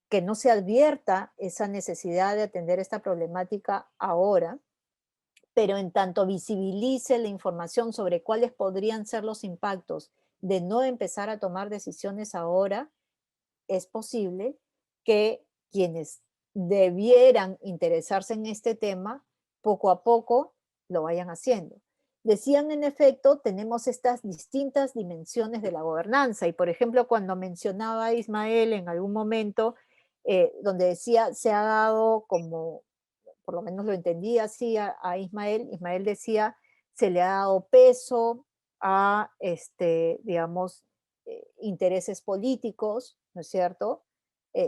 que no se advierta esa necesidad de atender esta problemática ahora, pero en tanto visibilice la información sobre cuáles podrían ser los impactos de no empezar a tomar decisiones ahora, es posible que quienes debieran interesarse en este tema, poco a poco lo vayan haciendo. Decían, en efecto, tenemos estas distintas dimensiones de la gobernanza y, por ejemplo, cuando mencionaba a Ismael en algún momento, donde decía, se ha dado como, por lo menos lo entendí así a Ismael, Ismael decía, se le ha dado peso a, digamos, intereses políticos, ¿no es cierto?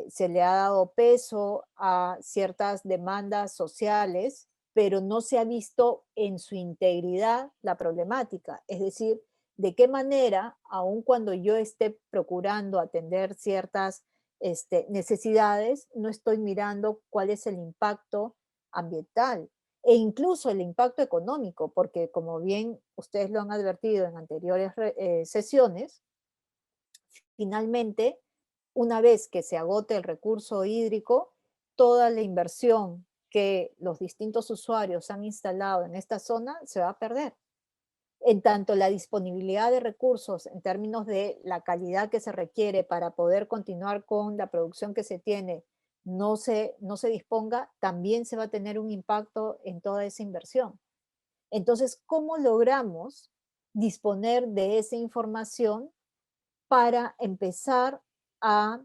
Se le ha dado peso a ciertas demandas sociales, pero no se ha visto en su integridad la problemática. Es decir, de qué manera, aun cuando yo esté procurando atender ciertas necesidades, no estoy mirando cuál es el impacto ambiental e incluso el impacto económico, porque como bien ustedes lo han advertido en anteriores sesiones, finalmente, una vez que se agote el recurso hídrico, toda la inversión que los distintos usuarios han instalado en esta zona se va a perder. En tanto la disponibilidad de recursos en términos de la calidad que se requiere para poder continuar con la producción que se tiene no se disponga, también se va a tener un impacto en toda esa inversión. Entonces, ¿cómo logramos disponer de esa información para empezar a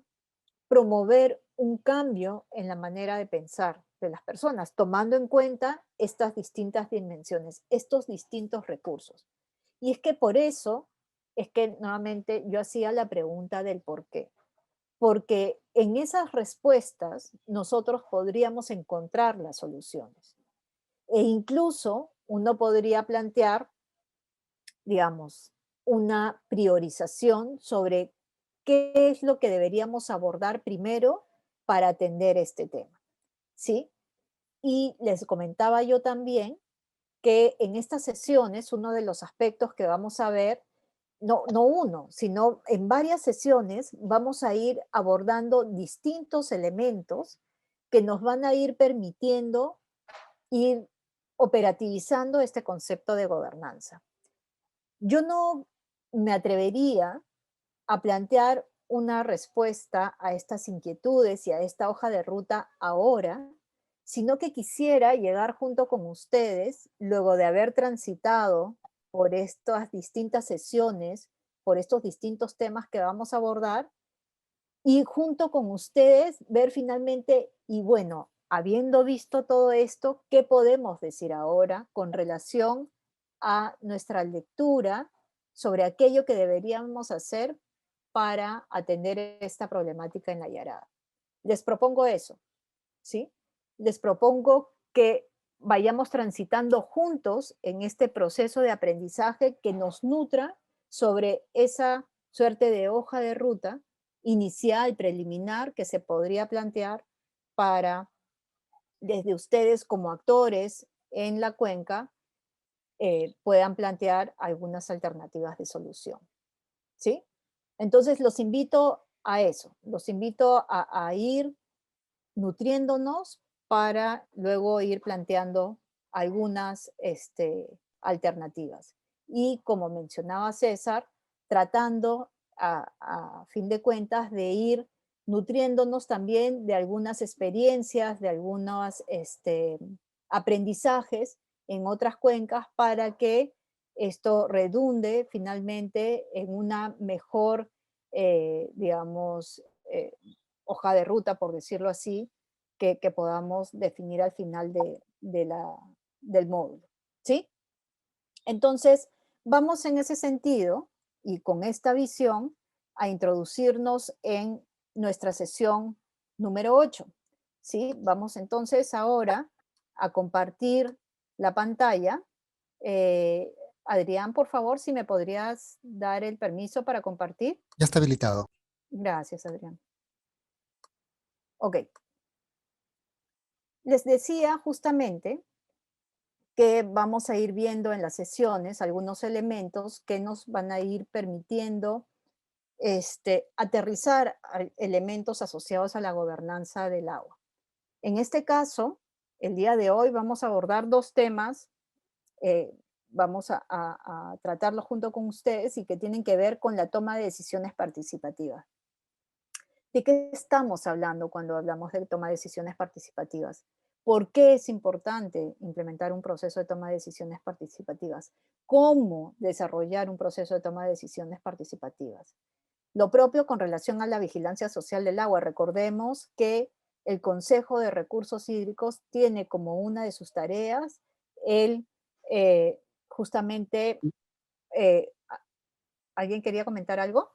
promover un cambio en la manera de pensar de las personas, tomando en cuenta estas distintas dimensiones, estos distintos recursos? Y es que por eso es que nuevamente yo hacía la pregunta del por qué. Porque en esas respuestas nosotros podríamos encontrar las soluciones. E incluso uno podría plantear, digamos, una priorización sobre qué es lo que deberíamos abordar primero para atender este tema, ¿sí? Y les comentaba yo también que en estas sesiones uno de los aspectos que vamos a ver, no uno, sino en varias sesiones vamos a ir abordando distintos elementos que nos van a ir permitiendo ir operativizando este concepto de gobernanza. Yo no me atrevería a plantear una respuesta a estas inquietudes y a esta hoja de ruta ahora, sino que quisiera llegar junto con ustedes, luego de haber transitado por estas distintas sesiones, por estos distintos temas que vamos a abordar, y junto con ustedes ver finalmente, y bueno, habiendo visto todo esto, ¿qué podemos decir ahora con relación a nuestra lectura sobre aquello que deberíamos hacer para atender esta problemática en la Yarada? Les propongo eso, ¿sí? Les propongo que vayamos transitando juntos en este proceso de aprendizaje que nos nutra sobre esa suerte de hoja de ruta inicial, preliminar, que se podría plantear para, desde ustedes como actores en la cuenca, puedan plantear algunas alternativas de solución, ¿sí? Entonces los invito a eso, los invito a ir nutriéndonos para luego ir planteando algunas alternativas. Y como mencionaba César, tratando a fin de cuentas de ir nutriéndonos también de algunas experiencias, de algunos aprendizajes en otras cuencas para que esto redunde finalmente en una mejor, digamos, hoja de ruta, por decirlo así, que podamos definir al final del módulo, ¿sí? Entonces, vamos en ese sentido y con esta visión a introducirnos en nuestra sesión número 8, ¿sí? Vamos entonces ahora a compartir la pantalla. Adrián, por favor, si me podrías dar el permiso para compartir. Ya está habilitado. Gracias, Adrián. Ok. Les decía justamente que vamos a ir viendo en las sesiones algunos elementos que nos van a ir permitiendo aterrizar elementos asociados a la gobernanza del agua. En este caso, el día de hoy vamos a abordar dos temas, vamos a tratarlos junto con ustedes y que tienen que ver con la toma de decisiones participativas. ¿De qué estamos hablando cuando hablamos de toma de decisiones participativas? ¿Por qué es importante implementar un proceso de toma de decisiones participativas? ¿Cómo desarrollar un proceso de toma de decisiones participativas? Lo propio con relación a la vigilancia social del agua. Recordemos que el Consejo de Recursos Hídricos tiene como una de sus tareas el justamente, ¿alguien quería comentar algo?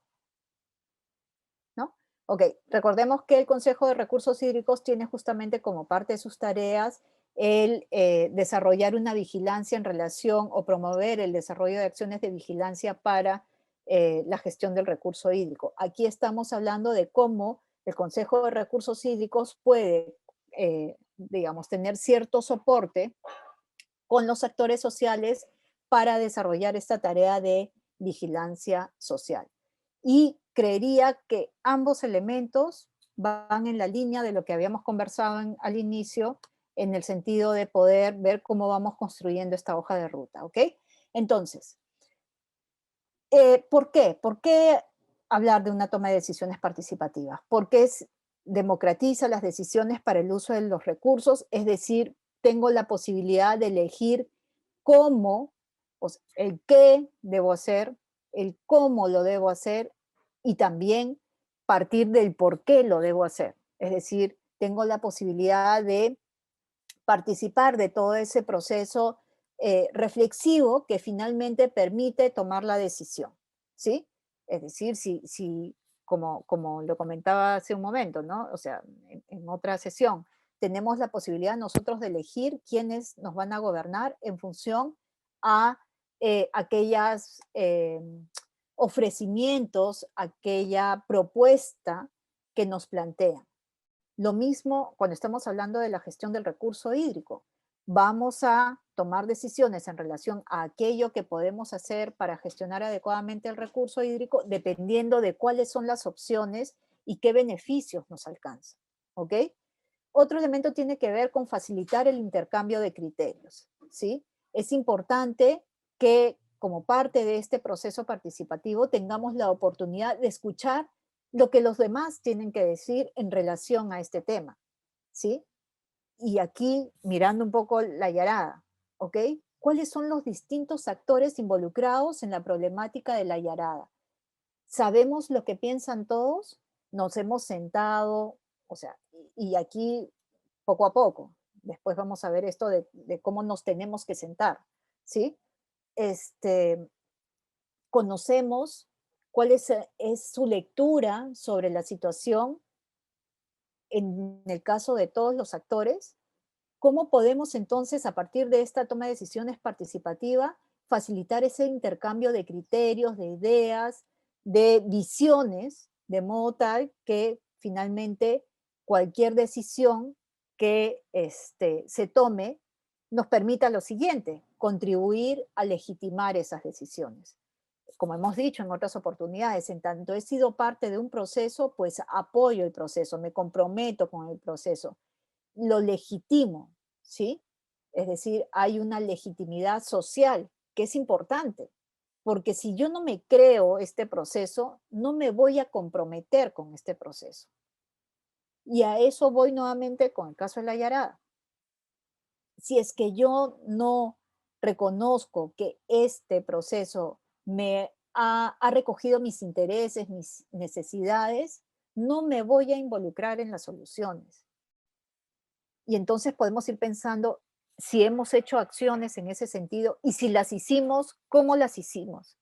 ¿No? Ok, recordemos que el Consejo de Recursos Hídricos tiene justamente como parte de sus tareas el desarrollar una vigilancia en relación o promover el desarrollo de acciones de vigilancia para la gestión del recurso hídrico. Aquí estamos hablando de cómo el Consejo de Recursos Hídricos puede, digamos, tener cierto soporte con los actores sociales para desarrollar esta tarea de vigilancia social. Y creería que ambos elementos van en la línea de lo que habíamos conversado al inicio, en el sentido de poder ver cómo vamos construyendo esta hoja de ruta, ¿ok? Entonces, ¿por qué? ¿Por qué hablar de una toma de decisiones participativas? Porque democratiza las decisiones para el uso de los recursos, es decir, tengo la posibilidad de elegir cómo, o sea, el qué debo hacer, el cómo lo debo hacer y también partir del por qué lo debo hacer. Es decir, tengo la posibilidad de participar de todo ese proceso reflexivo que finalmente permite tomar la decisión. ¿sí? Es decir, como lo comentaba hace un momento, ¿no? O sea, en otra sesión, tenemos la posibilidad nosotros de elegir quiénes nos van a gobernar en función a aquellas ofrecimientos, aquella propuesta que nos plantean. Lo mismo cuando estamos hablando de la gestión del recurso hídrico. Vamos a tomar decisiones en relación a aquello que podemos hacer para gestionar adecuadamente el recurso hídrico, dependiendo de cuáles son las opciones y qué beneficios nos alcanzan. ¿Ok? Otro elemento tiene que ver con facilitar el intercambio de criterios, ¿sí? Es importante que como parte de este proceso participativo tengamos la oportunidad de escuchar lo que los demás tienen que decir en relación a este tema, ¿sí? Y aquí, mirando un poco la yarada, ¿ok? ¿Cuáles son los distintos actores involucrados en la problemática de la yarada? ¿Sabemos lo que piensan todos? Nos hemos sentado, o sea, y aquí poco a poco. Después vamos a ver esto de cómo nos tenemos que sentar, ¿sí? Este, conocemos cuál es su lectura sobre la situación en el caso de todos los actores. ¿Cómo podemos entonces, a partir de esta toma de decisiones participativa, facilitar ese intercambio de criterios, de ideas, de visiones, de modo tal que finalmente cualquier decisión que se tome nos permita lo siguiente, contribuir a legitimar esas decisiones? Como hemos dicho en otras oportunidades, en tanto he sido parte de un proceso, pues apoyo el proceso, me comprometo con el proceso, lo legitimo, ¿sí? Es decir, hay una legitimidad social que es importante, porque si yo no me creo este proceso, no me voy a comprometer con este proceso. Y a eso voy nuevamente con el caso de la yarada. Si es que yo no reconozco que este proceso me ha recogido mis intereses, mis necesidades, no me voy a involucrar en las soluciones. Y entonces podemos ir pensando si hemos hecho acciones en ese sentido y si las hicimos, cómo las hicimos.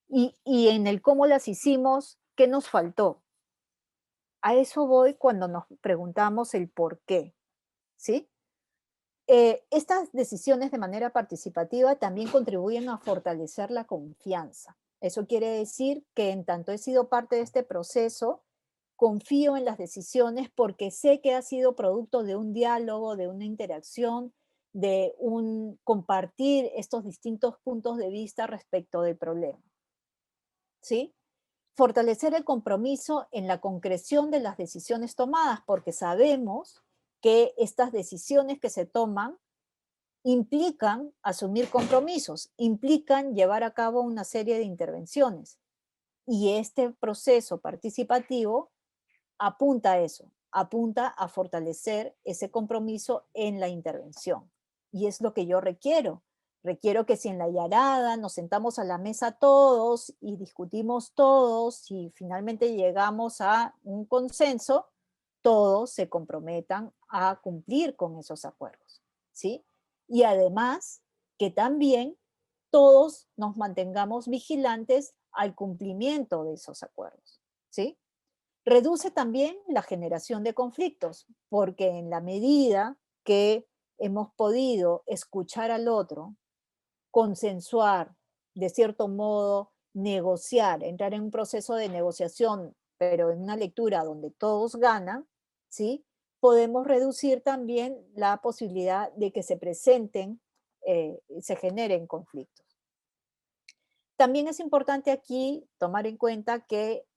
Y en el cómo las hicimos, ¿qué nos faltó? A eso voy cuando nos preguntamos el por qué, ¿sí? Estas decisiones de manera participativa también contribuyen a fortalecer la confianza. Eso quiere decir que en tanto he sido parte de este proceso, confío en las decisiones porque sé que ha sido producto de un diálogo, de una interacción, de un compartir estos distintos puntos de vista respecto del problema. ¿Sí? Fortalecer el compromiso en la concreción de las decisiones tomadas, porque sabemos que estas decisiones que se toman implican asumir compromisos, implican llevar a cabo una serie de intervenciones. Y este proceso participativo apunta a eso, apunta a fortalecer ese compromiso en la intervención. Y es lo que yo requiero. Requiero que si en la yarada nos sentamos a la mesa todos y discutimos todos y finalmente llegamos a un consenso, todos se comprometan a cumplir con esos acuerdos, ¿sí? Y además que también todos nos mantengamos vigilantes al cumplimiento de esos acuerdos, ¿sí? Reduce también la generación de conflictos, porque en la medida que hemos podido escuchar al otro, consensuar, de cierto modo, negociar, entrar en un proceso de negociación, pero en una lectura donde todos ganan, ¿sí? Podemos reducir también la posibilidad de que se presenten, se generen conflictos. También es importante aquí tomar en cuenta que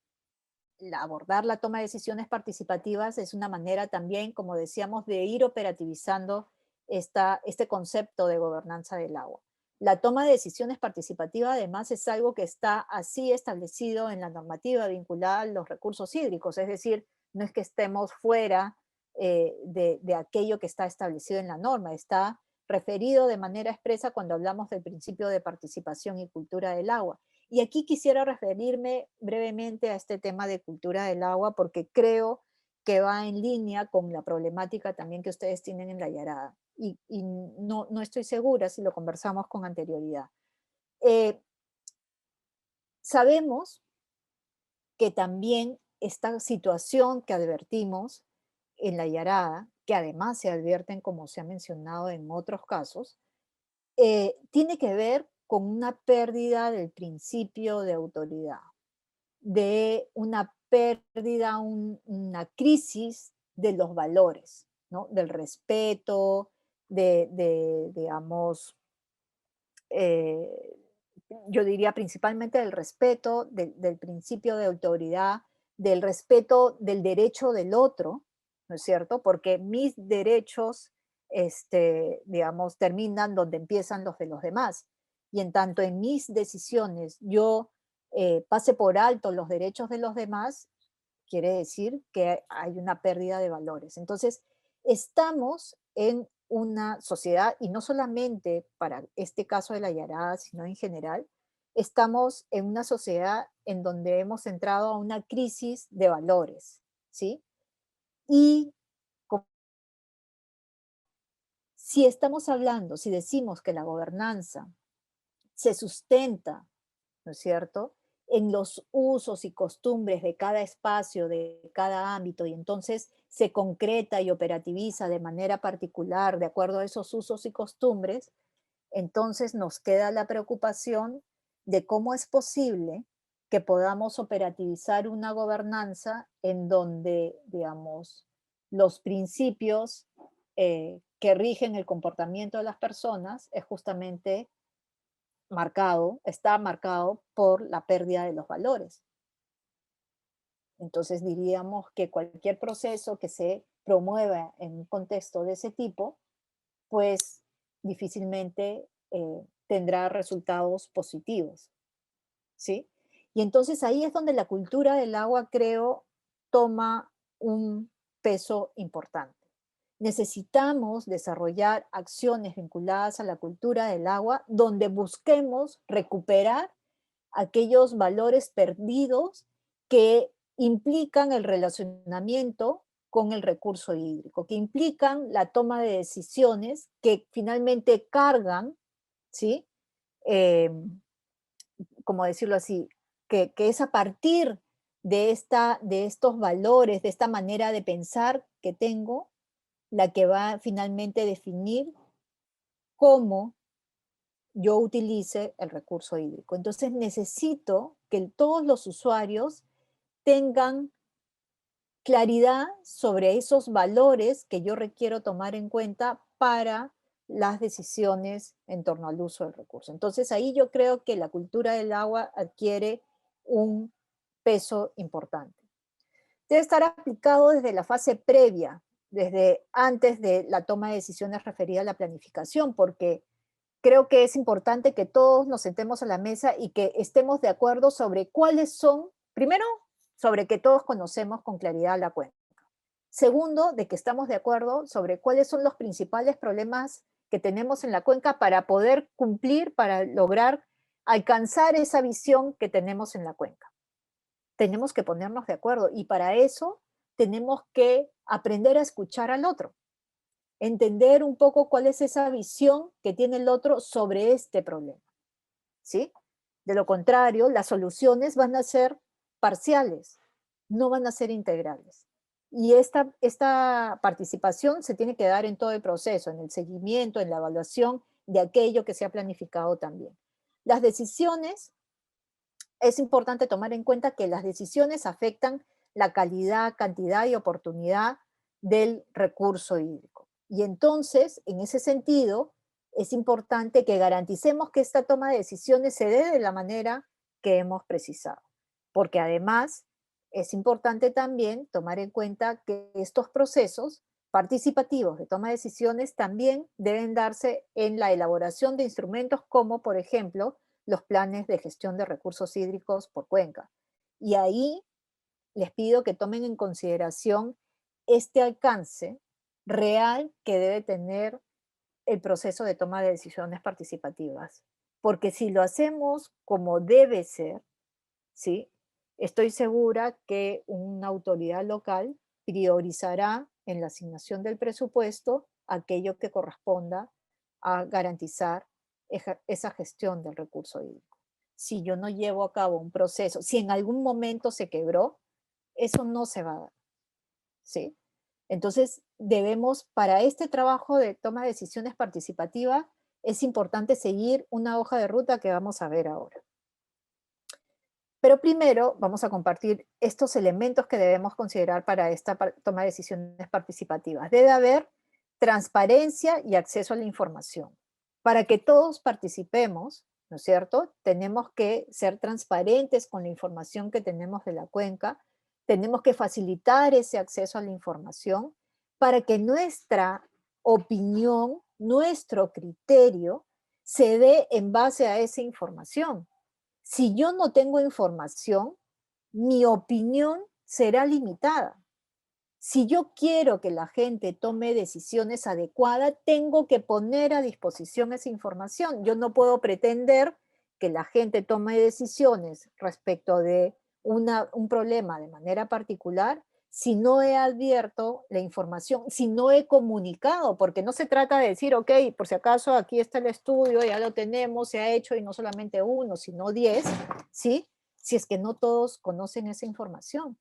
abordar la toma de decisiones participativas es una manera también, como decíamos, de ir operativizando este concepto de gobernanza del agua. La toma de decisiones participativa además es algo que está así establecido en la normativa vinculada a los recursos hídricos, es decir, no es que estemos fuera de aquello que está establecido en la norma, está referido de manera expresa cuando hablamos del principio de participación y cultura del agua. Y aquí quisiera referirme brevemente a este tema de cultura del agua porque creo que va en línea con la problemática también que ustedes tienen en la yarada. Y no estoy segura si lo conversamos con anterioridad. Sabemos que también esta situación que advertimos en la Yarada, que además se advierten, como se ha mencionado en otros casos, tiene que ver con una pérdida del principio de autoridad, de una pérdida, una crisis de los valores, ¿no? Del respeto, digamos, eh, yo diría principalmente del respeto, del principio de autoridad, del respeto del derecho del otro, ¿no es cierto? Porque mis derechos, digamos, terminan donde empiezan los de los demás. Y en tanto en mis decisiones yo pase por alto los derechos de los demás, quiere decir que hay una pérdida de valores. Entonces, estamos en una sociedad, y no solamente para este caso de la Yarada, sino en general, estamos en una sociedad en donde hemos entrado a una crisis de valores, ¿sí? Y si estamos hablando, si decimos que la gobernanza se sustenta, ¿no es cierto?, en los usos y costumbres de cada espacio, de cada ámbito, y entonces se concreta y operativiza de manera particular de acuerdo a esos usos y costumbres, entonces nos queda la preocupación de cómo es posible que podamos operativizar una gobernanza en donde, digamos, los principios que rigen el comportamiento de las personas es justamente está marcado por la pérdida de los valores. Entonces diríamos que cualquier proceso que se promueva en un contexto de ese tipo, pues difícilmente tendrá resultados positivos, ¿sí? Y entonces ahí es donde la cultura del agua, creo, toma un peso importante. Necesitamos desarrollar acciones vinculadas a la cultura del agua donde busquemos recuperar aquellos valores perdidos que implican el relacionamiento con el recurso hídrico, que implican la toma de decisiones que finalmente cargan, ¿sí? Eh, como decirlo así, que es a partir de estos valores, de esta manera de pensar que tengo, la que va finalmente a definir cómo yo utilice el recurso hídrico. Entonces necesito que todos los usuarios tengan claridad sobre esos valores que yo requiero tomar en cuenta para las decisiones en torno al uso del recurso. Entonces ahí yo creo que la cultura del agua adquiere un peso importante. Debe estar aplicado desde la fase previa, desde antes de la toma de decisiones referida a la planificación, porque creo que es importante que todos nos sentemos a la mesa y que estemos de acuerdo sobre cuáles son, primero, sobre que todos conocemos con claridad la cuenca. Segundo, de que estamos de acuerdo sobre cuáles son los principales problemas que tenemos en la cuenca para poder cumplir, para lograr alcanzar esa visión que tenemos en la cuenca. Tenemos que ponernos de acuerdo y para eso tenemos que aprender a escuchar al otro, entender un poco cuál es esa visión que tiene el otro sobre este problema, ¿sí? De lo contrario, las soluciones van a ser parciales, no van a ser integrales. Y esta participación se tiene que dar en todo el proceso, en el seguimiento, en la evaluación de aquello que se ha planificado también. Las decisiones, es importante tomar en cuenta que las decisiones afectan la calidad, cantidad y oportunidad del recurso hídrico. Y entonces, en ese sentido, es importante que garanticemos que esta toma de decisiones se dé de la manera que hemos precisado. Porque además es importante también tomar en cuenta que estos procesos participativos de toma de decisiones también deben darse en la elaboración de instrumentos como, por ejemplo, los planes de gestión de recursos hídricos por cuenca. Y ahí les pido que tomen en consideración este alcance real que debe tener el proceso de toma de decisiones participativas. Porque si lo hacemos como debe ser, ¿sí? Estoy segura que una autoridad local priorizará en la asignación del presupuesto aquello que corresponda a garantizar esa gestión del recurso hídrico. si yo no llevo a cabo un proceso, si en algún momento se quebró, eso no se va a dar, ¿sí? Entonces, debemos, para este trabajo de toma de decisiones participativa, es importante seguir una hoja de ruta que vamos a ver ahora. Pero primero vamos a compartir estos elementos que debemos considerar para esta toma de decisiones participativas. Debe haber transparencia y acceso a la información. Para que todos participemos, ¿no es cierto? Tenemos que ser transparentes con la información que tenemos de la cuenca, tenemos que facilitar ese acceso a la información para que nuestra opinión, nuestro criterio, se dé en base a esa información. Si yo no tengo información, mi opinión será limitada. Si yo quiero que la gente tome decisiones adecuadas, tengo que poner a disposición esa información. Yo no puedo pretender que la gente tome decisiones respecto de un problema de manera particular si no he abierto la información, si no he comunicado, porque no se trata de decir, ok, por si acaso aquí está el estudio, ya lo tenemos, se ha hecho y no solamente uno, sino 10, ¿sí? Si es que no todos conocen esa información.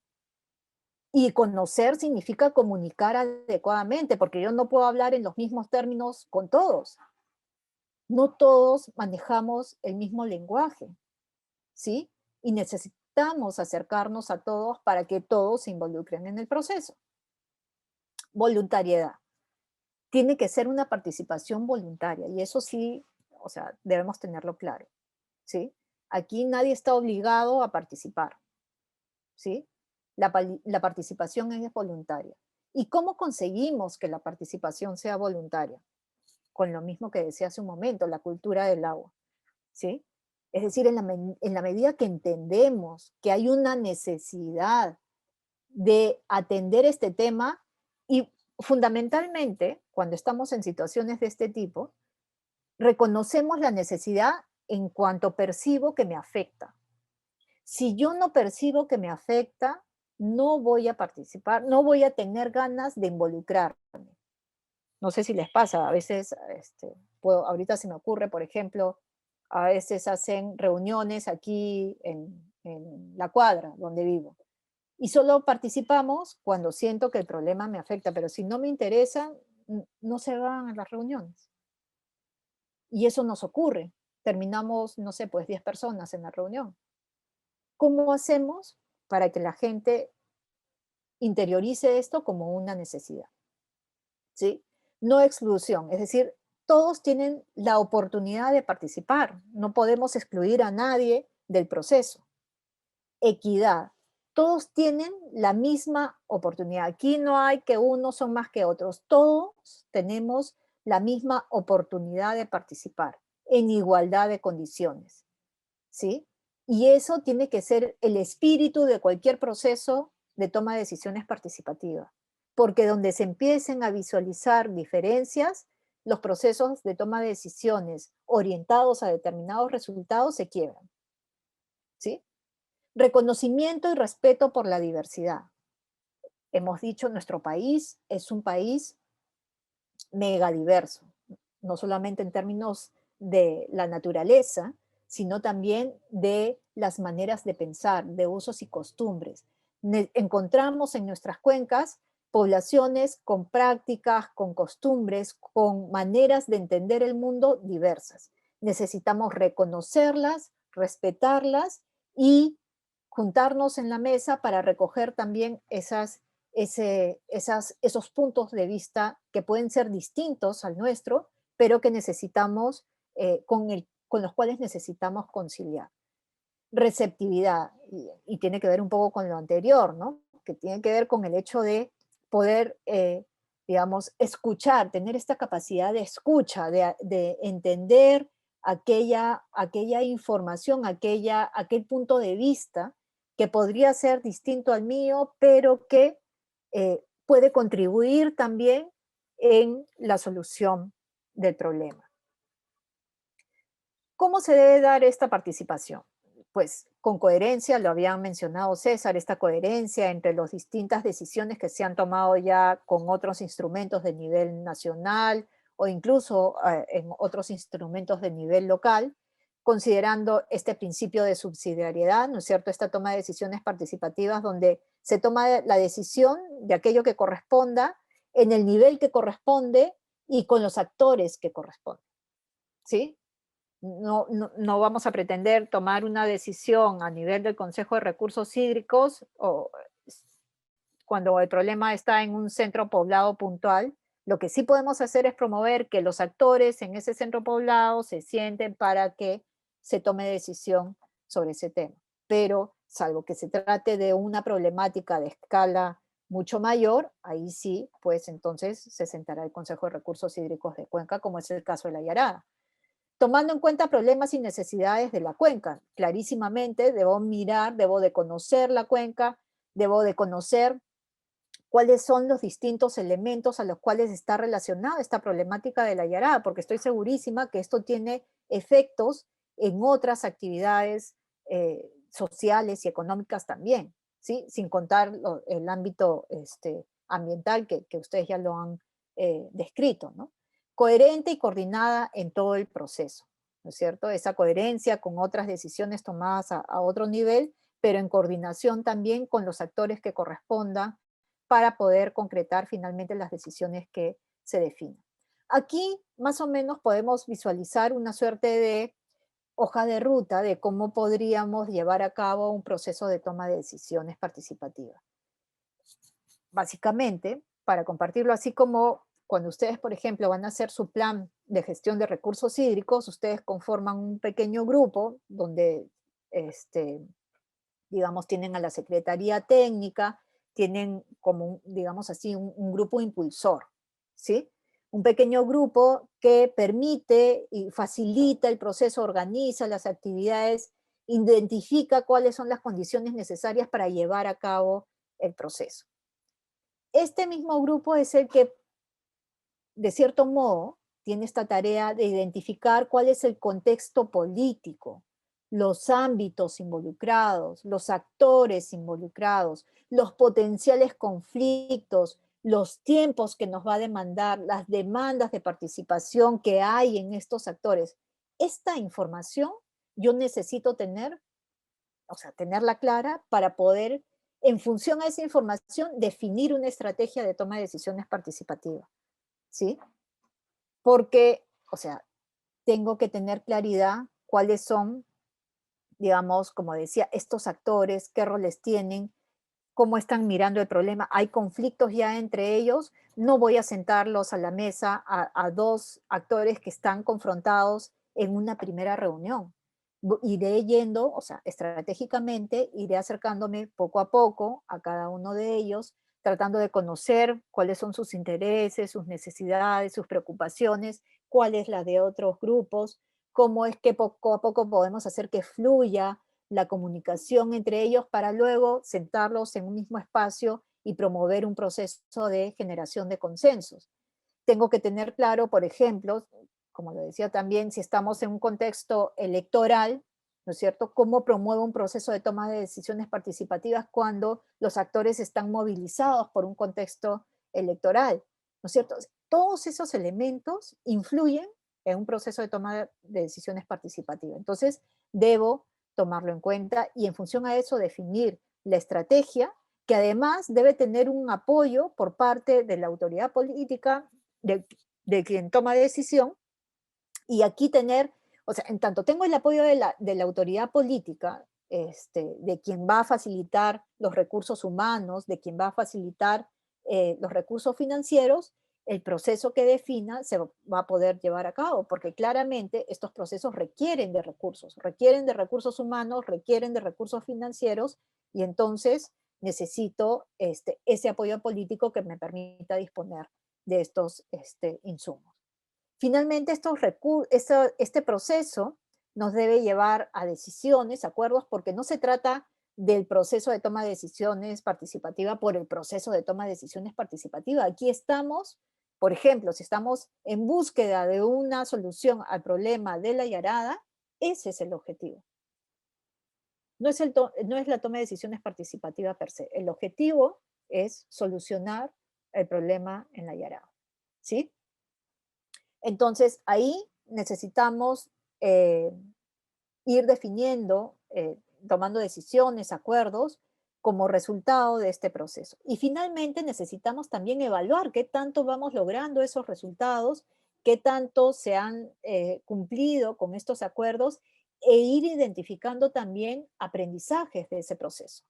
Y conocer significa comunicar adecuadamente, porque yo no puedo hablar en los mismos términos con todos. No todos manejamos el mismo lenguaje, ¿sí? Y necesitamos acercarnos a todos para que todos se involucren en el proceso. Voluntariedad. Tiene que ser una participación voluntaria, y eso sí, o sea, debemos tenerlo claro, ¿sí? Aquí nadie está obligado a participar, ¿sí? La participación es voluntaria. ¿Y cómo conseguimos que la participación sea voluntaria? Con lo mismo que decía hace un momento, la cultura del agua, ¿sí? Es decir, en la medida que entendemos que hay una necesidad de atender este tema, y fundamentalmente, cuando estamos en situaciones de este tipo, reconocemos la necesidad en cuanto percibo que me afecta. Si yo no percibo que me afecta, no voy a participar, no voy a tener ganas de involucrarme. No sé si les pasa, a veces, ahorita se me ocurre, por ejemplo, a veces hacen reuniones aquí en la cuadra donde vivo. Y solo participamos cuando siento que el problema me afecta, pero si no me interesa, no se van a las reuniones. Y eso nos ocurre. Terminamos, no sé, pues 10 personas en la reunión. ¿Cómo hacemos para que la gente interiorice esto como una necesidad? ¿Sí? No exclusión, es decir, todos tienen la oportunidad de participar, no podemos excluir a nadie del proceso. Equidad, todos tienen la misma oportunidad, aquí no hay que unos son más que otros, todos tenemos la misma oportunidad de participar en igualdad de condiciones, ¿sí? Y eso tiene que ser el espíritu de cualquier proceso de toma de decisiones participativa, porque donde se empiecen a visualizar diferencias, los procesos de toma de decisiones orientados a determinados resultados se quiebran, ¿sí? Reconocimiento y respeto por la diversidad. Hemos dicho, nuestro país es un país megadiverso, no solamente en términos de la naturaleza, sino también de las maneras de pensar, de usos y costumbres. Encontramos en nuestras cuencas poblaciones con prácticas, con costumbres, con maneras de entender el mundo diversas. Necesitamos reconocerlas, respetarlas y juntarnos en la mesa para recoger también esos puntos de vista que pueden ser distintos al nuestro, pero que necesitamos, con los cuales necesitamos conciliar. Receptividad, y tiene que ver un poco con lo anterior, ¿no? Que tiene que ver con el hecho de poder, digamos, escuchar, tener esta capacidad de escucha, de entender aquella información, aquel punto de vista que podría ser distinto al mío, pero que puede contribuir también en la solución del problema. ¿Cómo se debe dar esta participación? Pues con coherencia, lo habían mencionado César, esta coherencia entre las distintas decisiones que se han tomado ya con otros instrumentos de nivel nacional o incluso en otros instrumentos de nivel local, considerando este principio de subsidiariedad, ¿no es cierto? Esta toma de decisiones participativas donde se toma la decisión de aquello que corresponda, en el nivel que corresponde y con los actores que corresponden, ¿sí? No vamos a pretender tomar una decisión a nivel del Consejo de Recursos Hídricos o cuando el problema está en un centro poblado puntual. Lo que sí podemos hacer es promover que los actores en ese centro poblado se sienten para que se tome decisión sobre ese tema. Pero, salvo que se trate de una problemática de escala mucho mayor, ahí sí, pues entonces se sentará el Consejo de Recursos Hídricos de Cuenca, como es el caso de la Yarada. Tomando en cuenta problemas y necesidades de la cuenca, clarísimamente debo mirar, debo de conocer la cuenca, debo de conocer cuáles son los distintos elementos a los cuales está relacionada esta problemática de la Yarada, porque estoy segurísima que esto tiene efectos en otras actividades sociales y económicas también, ¿sí? Sin contar el ámbito ambiental que ustedes ya lo han descrito, ¿no? Coherente y coordinada en todo el proceso, ¿no es cierto? Esa coherencia con otras decisiones tomadas a otro nivel, pero en coordinación también con los actores que correspondan para poder concretar finalmente las decisiones que se definen. Aquí más o menos podemos visualizar una suerte de hoja de ruta de cómo podríamos llevar a cabo un proceso de toma de decisiones participativa. Básicamente, para compartirlo así como cuando ustedes, por ejemplo, van a hacer su plan de gestión de recursos hídricos, ustedes conforman un pequeño grupo donde, digamos, tienen a la Secretaría Técnica, tienen como, digamos así, un grupo impulsor, ¿sí? Un pequeño grupo que permite y facilita el proceso, organiza las actividades, identifica cuáles son las condiciones necesarias para llevar a cabo el proceso. Este mismo grupo es el que, de cierto modo, tiene esta tarea de identificar cuál es el contexto político, los ámbitos involucrados, los actores involucrados, los potenciales conflictos, los tiempos que nos va a demandar, las demandas de participación que hay en estos actores. Esta información yo necesito tener, o sea, tenerla clara para poder, en función a esa información, definir una estrategia de toma de decisiones participativa, ¿sí? Porque, o sea, tengo que tener claridad cuáles son, digamos, como decía, estos actores, qué roles tienen, cómo están mirando el problema. Hay conflictos ya entre ellos, no voy a sentarlos a la mesa a dos actores que están confrontados en una primera reunión. Iré yendo, o sea, estratégicamente, iré acercándome poco a poco a cada uno de ellos, tratando de conocer cuáles son sus intereses, sus necesidades, sus preocupaciones, cuál es la de otros grupos, cómo es que poco a poco podemos hacer que fluya la comunicación entre ellos para luego sentarlos en un mismo espacio y promover un proceso de generación de consensos. Tengo que tener claro, por ejemplo, como lo decía también, si estamos en un contexto electoral, ¿no es cierto?, cómo promuevo un proceso de toma de decisiones participativas cuando los actores están movilizados por un contexto electoral, ¿no es cierto? Todos esos elementos influyen en un proceso de toma de decisiones participativa. Entonces, debo tomarlo en cuenta y en función a eso definir la estrategia, que además debe tener un apoyo por parte de la autoridad política, de quien toma decisión, y aquí tener, o sea, en tanto tengo el apoyo de la autoridad política, de quien va a facilitar los recursos humanos, de quien va a facilitar los recursos financieros, el proceso que defina se va a poder llevar a cabo, porque claramente estos procesos requieren de recursos humanos, requieren de recursos financieros, y entonces necesito ese apoyo político que me permita disponer de estos insumos. Finalmente, este proceso nos debe llevar a decisiones, acuerdos, porque no se trata del proceso de toma de decisiones participativa por el proceso de toma de decisiones participativa. Aquí estamos, por ejemplo, si estamos en búsqueda de una solución al problema de la Yarada, ese es el objetivo. No es la toma de decisiones participativa per se. El objetivo es solucionar el problema en la Yarada, ¿sí? Entonces, ahí necesitamos ir definiendo, tomando decisiones, acuerdos, como resultado de este proceso. Y finalmente necesitamos también evaluar qué tanto vamos logrando esos resultados, qué tanto se han cumplido con estos acuerdos e ir identificando también aprendizajes de ese proceso,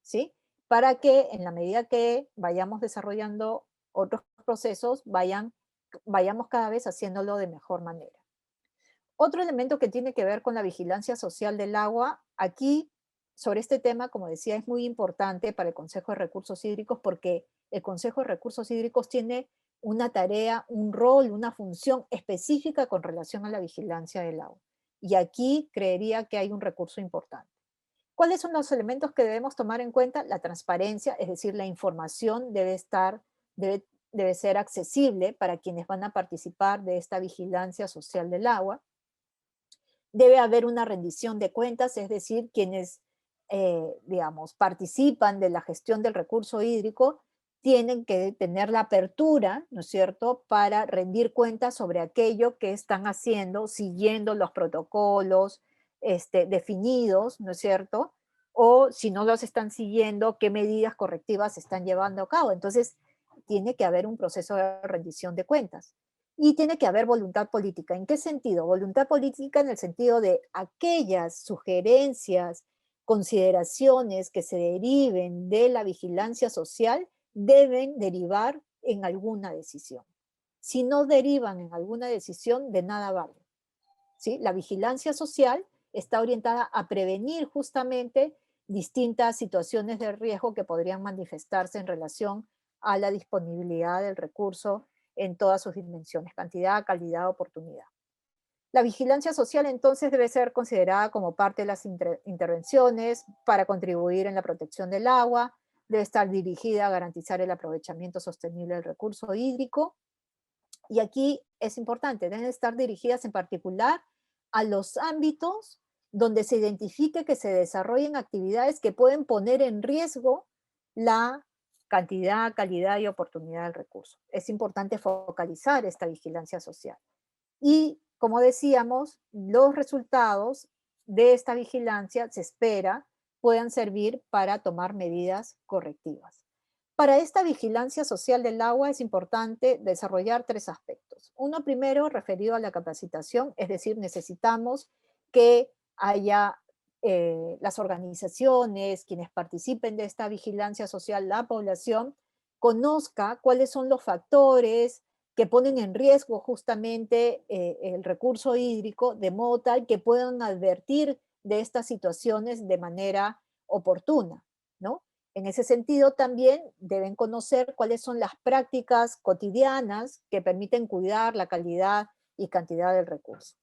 ¿sí? Para que en la medida que vayamos desarrollando otros procesos, vayamos cada vez haciéndolo de mejor manera. Otro elemento que tiene que ver con la vigilancia social del agua, aquí sobre este tema, como decía, es muy importante para el Consejo de Recursos Hídricos porque el Consejo de Recursos Hídricos tiene una tarea, un rol, una función específica con relación a la vigilancia del agua. Y aquí creería que hay un recurso importante. ¿Cuáles son los elementos que debemos tomar en cuenta? La transparencia, es decir, la información debe ser accesible para quienes van a participar de esta vigilancia social del agua. Debe haber una rendición de cuentas, es decir, quienes, digamos, participan de la gestión del recurso hídrico tienen que tener la apertura, ¿no es cierto?, para rendir cuentas sobre aquello que están haciendo, siguiendo los protocolos definidos, ¿no es cierto?, o si no los están siguiendo, qué medidas correctivas se están llevando a cabo. Entonces, tiene que haber un proceso de rendición de cuentas. Y tiene que haber voluntad política. ¿En qué sentido? Voluntad política en el sentido de aquellas sugerencias, consideraciones que se deriven de la vigilancia social deben derivar en alguna decisión. Si no derivan en alguna decisión, de nada vale. ¿Sí? La vigilancia social está orientada a prevenir justamente distintas situaciones de riesgo que podrían manifestarse en relación a la disponibilidad del recurso en todas sus dimensiones, cantidad, calidad, oportunidad. La vigilancia social entonces debe ser considerada como parte de las intervenciones para contribuir en la protección del agua, debe estar dirigida a garantizar el aprovechamiento sostenible del recurso hídrico, y aquí es importante, deben estar dirigidas en particular a los ámbitos donde se identifique que se desarrollen actividades que pueden poner en riesgo la cantidad, calidad y oportunidad del recurso. Es importante focalizar esta vigilancia social. Y, como decíamos, los resultados de esta vigilancia se espera puedan servir para tomar medidas correctivas. Para esta vigilancia social del agua es importante desarrollar 3 aspectos. Uno primero referido a la capacitación, es decir, necesitamos que haya las organizaciones, quienes participen de esta vigilancia social, la población, conozca cuáles son los factores que ponen en riesgo justamente el recurso hídrico, de modo tal que puedan advertir de estas situaciones de manera oportuna, ¿no? En ese sentido, también deben conocer cuáles son las prácticas cotidianas que permiten cuidar la calidad y cantidad del recurso.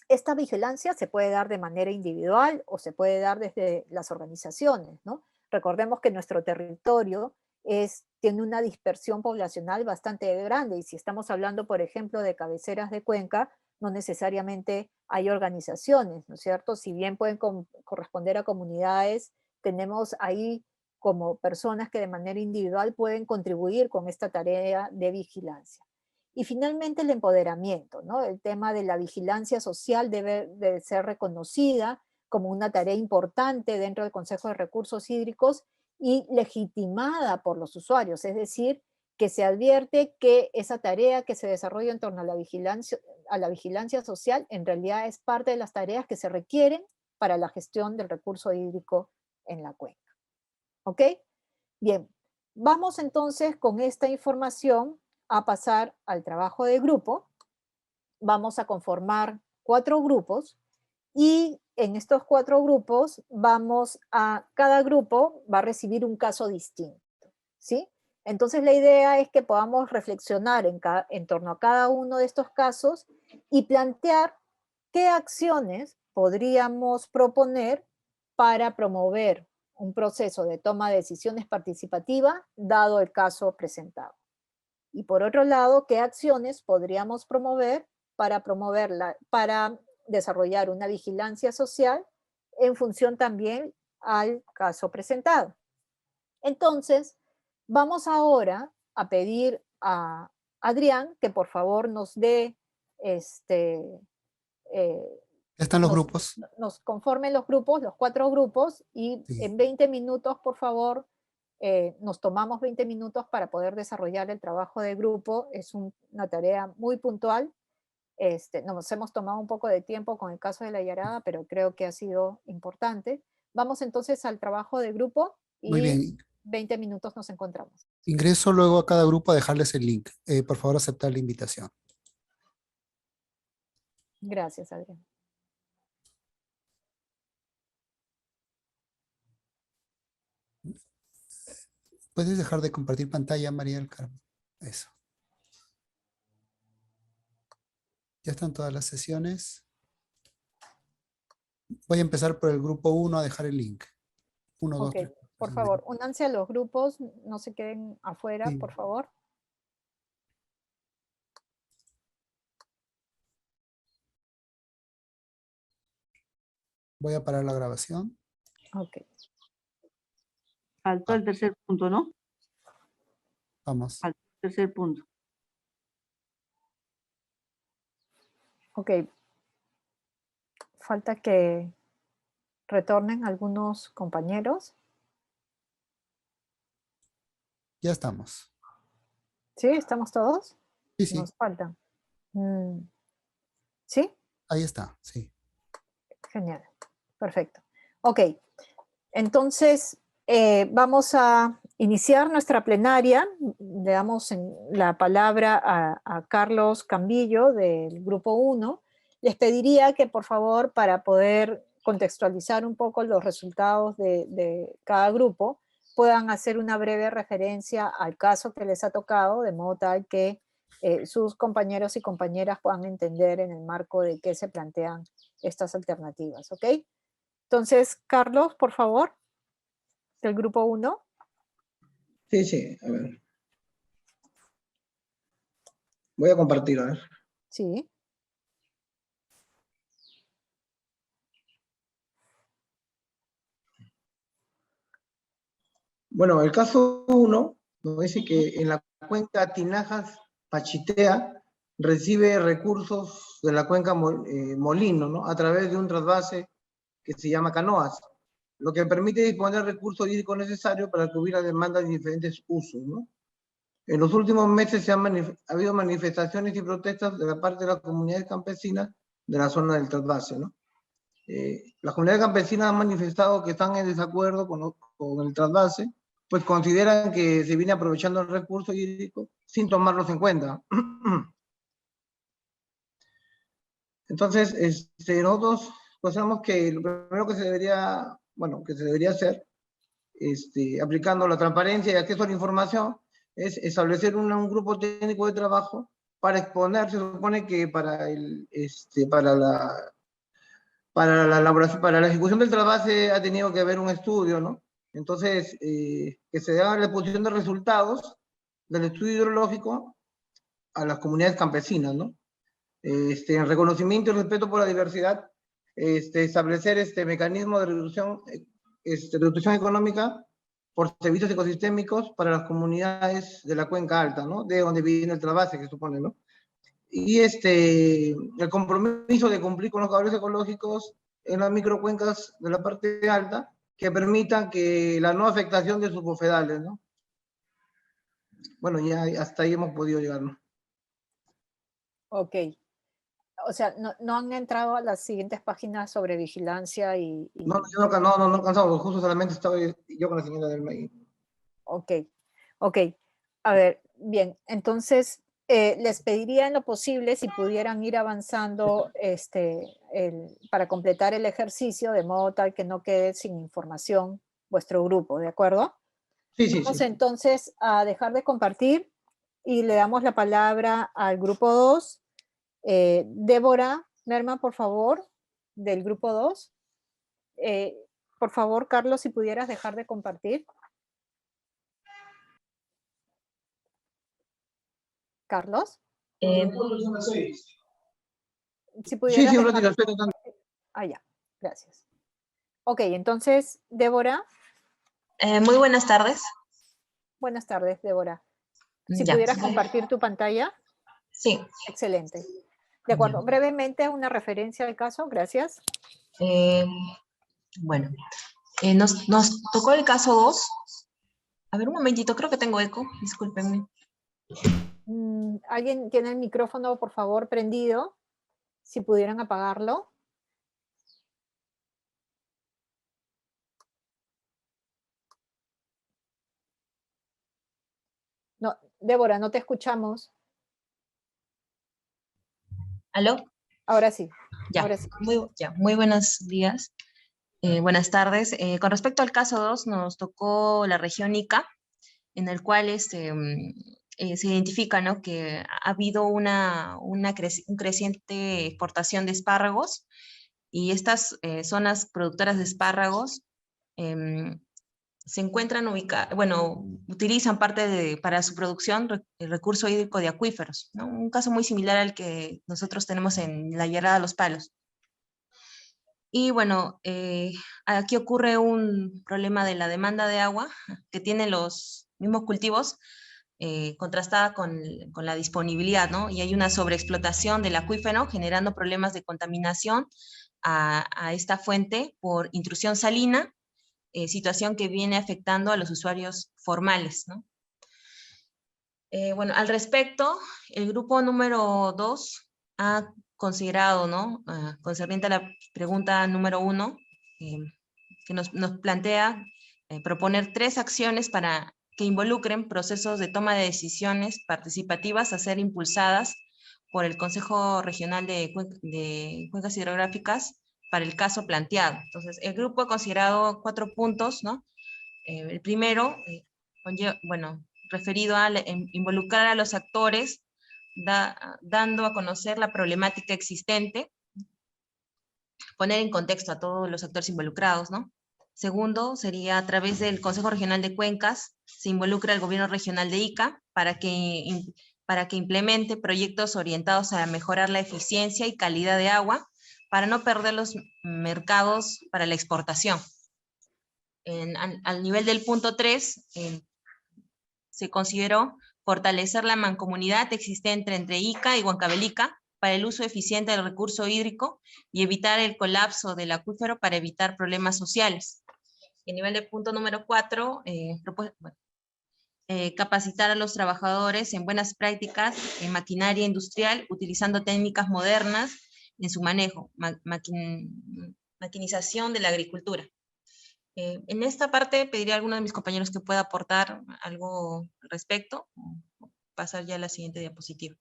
Esta vigilancia se puede dar de manera individual o se puede dar desde las organizaciones, ¿no? Recordemos que nuestro territorio tiene una dispersión poblacional bastante grande y si estamos hablando, por ejemplo, de cabeceras de cuenca, no necesariamente hay organizaciones, ¿no es cierto? Si bien pueden corresponder a comunidades, tenemos ahí como personas que de manera individual pueden contribuir con esta tarea de vigilancia. Y finalmente el empoderamiento, ¿no? El tema de la vigilancia social debe ser reconocida como una tarea importante dentro del Consejo de Recursos Hídricos y legitimada por los usuarios, es decir, que se advierte que esa tarea que se desarrolla en torno a la vigilancia social en realidad es parte de las tareas que se requieren para la gestión del recurso hídrico en la cuenca. ¿Ok? Bien, vamos entonces con esta información a pasar al trabajo de grupo. Vamos a conformar 4 grupos y en estos 4 grupos cada grupo va a recibir un caso distinto, ¿sí? Entonces la idea es que podamos reflexionar en torno a cada uno de estos casos y plantear qué acciones podríamos proponer para promover un proceso de toma de decisiones participativa dado el caso presentado. Y por otro lado, qué acciones podríamos promover para desarrollar una vigilancia social en función también al caso presentado. Entonces, vamos ahora a pedir a Adrián que por favor nos dé ¿Ya están los grupos? nos conformen los grupos, los 4 grupos, y Sí. en 20 minutos, por favor, nos tomamos 20 minutos para poder desarrollar el trabajo de grupo. Es una tarea muy puntual. Nos hemos tomado un poco de tiempo con el caso de la Yarada, pero creo que ha sido importante. Vamos entonces al trabajo de grupo Muy y bien. 20 minutos nos encontramos. Ingreso luego a cada grupo a dejarles el link. Por favor, aceptar la invitación. Gracias, Adrián. ¿Puedes dejar de compartir pantalla, María del Carmen? Eso. Ya están todas las sesiones. Voy a empezar por el grupo 1 a dejar el link. 1, 2, Ok, 3. por favor, únanse a los grupos, no se queden afuera, Sí. por favor. Voy a parar la grabación. Ok. Faltó el tercer punto, ¿no? Vamos. Faltó el tercer punto. Ok. Falta que retornen algunos compañeros. Ya estamos. ¿Sí? ¿Estamos todos? Sí, sí. Nos faltan. ¿Sí? Ahí está, sí. Genial. Perfecto. Ok. Entonces, vamos a iniciar nuestra plenaria. Le damos la palabra a Carlos Cambillo del Grupo 1. Les pediría que, por favor, para poder contextualizar un poco los resultados de cada grupo, puedan hacer una breve referencia al caso que les ha tocado, de modo tal que sus compañeros y compañeras puedan entender en el marco de qué se plantean estas alternativas, ¿ok? Entonces, Carlos, por favor, del grupo 1. Sí, sí, a ver. Voy a compartir, a ver. Sí. Bueno, el caso 1 nos dice que en la cuenca Tinajas-Pachitea recibe recursos de la cuenca Molino, ¿no? A través de un trasvase que se llama Canoas, lo que permite disponer recursos hídricos necesarios para cubrir la demanda de diferentes usos, ¿no? En los últimos meses ha habido manifestaciones y protestas de la parte de las comunidades campesinas de la zona del trasvase, ¿no? Las comunidades campesinas han manifestado que están en desacuerdo con el trasvase, pues consideran que se viene aprovechando el recurso hídrico sin tomarlos en cuenta. Entonces, nosotros pensamos que lo primero que se debería hacer, aplicando la transparencia y acceso a la información, es establecer un grupo técnico de trabajo para exponer. Se supone que para la ejecución del trasvase ha tenido que haber un estudio, ¿no? Entonces, que se haga la exposición de resultados del estudio hidrológico a las comunidades campesinas, ¿no? En reconocimiento y respeto por la diversidad, establecer mecanismo de reducción económica por servicios ecosistémicos para las comunidades de la cuenca alta, ¿no? De donde viene el trasvase, que se supone, ¿no? Y el compromiso de cumplir con los cabales ecológicos en las microcuencas de la parte alta que permitan que la no afectación de sus bofedales, ¿no? Bueno, ya hasta ahí hemos podido llegar, ¿no? Ok. O sea, no han entrado a las siguientes páginas sobre vigilancia y... No, no alcanzamos, justo solamente estaba yo con la señora del maíz. Ok, ok. A ver, bien, entonces les pediría en lo posible si pudieran ir avanzando para completar el ejercicio, de modo tal que no quede sin información vuestro grupo, ¿de acuerdo? Sí. Vamos entonces a dejar de compartir y le damos la palabra al grupo 2. Débora Lerma, por favor, del grupo 2. Por favor, Carlos, si pudieras dejar de compartir. Carlos. Si pudieras Sí, un dejar... ratito, estoy tratando. Ah, ya, gracias. Ok, entonces, Débora. Muy buenas tardes. Buenas tardes, Débora. Si Ya. pudieras compartir tu pantalla. Sí. Excelente. De acuerdo, brevemente una referencia al caso, gracias. Bueno, nos tocó el caso 2. A ver, un momentito, creo que tengo eco, discúlpenme. ¿Alguien tiene el micrófono, por favor, prendido? Si pudieran apagarlo. No, Débora, no te escuchamos. ¿Aló? Ahora sí. Ya, Ahora sí. muy buenos días. Buenas tardes. Con respecto al caso 2, nos tocó la región Ica, en el cual se identifica, ¿no?, que ha habido un creciente exportación de espárragos, y estas zonas productoras de espárragos se encuentran ubicadas, bueno, utilizan para su producción el recurso hídrico de acuíferos, ¿no? Un caso muy similar al que nosotros tenemos en la Llerada Los Palos. Y bueno, aquí ocurre un problema de la demanda de agua que tienen los mismos cultivos, contrastada con la disponibilidad, ¿no? Y hay una sobreexplotación del acuífero, generando problemas de contaminación a esta fuente por intrusión salina, situación que viene afectando a los usuarios formales, ¿no? Bueno, al respecto, el grupo número 2 ha considerado, ¿no?, concerniente a la pregunta número 1, que nos plantea proponer 3 acciones para que involucren procesos de toma de decisiones participativas a ser impulsadas por el Consejo Regional de Cuencas Hidrográficas para el caso planteado. Entonces, el grupo ha considerado 4 puntos, ¿no? El primero, bueno, referido a involucrar a los actores, dando a conocer la problemática existente, poner en contexto a todos los actores involucrados, ¿no? Segundo, sería a través del Consejo Regional de Cuencas, se involucra al gobierno regional de Ica para que implemente proyectos orientados a mejorar la eficiencia y calidad de agua, para no perder los mercados para la exportación. Al nivel del punto 3, se consideró fortalecer la mancomunidad existente entre Ica y Huancavelica para el uso eficiente del recurso hídrico y evitar el colapso del acuífero para evitar problemas sociales. Y a nivel del punto número 4, capacitar a los trabajadores en buenas prácticas en maquinaria industrial, utilizando técnicas modernas en su manejo, maquinización de la agricultura. En esta parte pediría a alguno de mis compañeros que pueda aportar algo al respecto, o pasar ya a la siguiente diapositiva.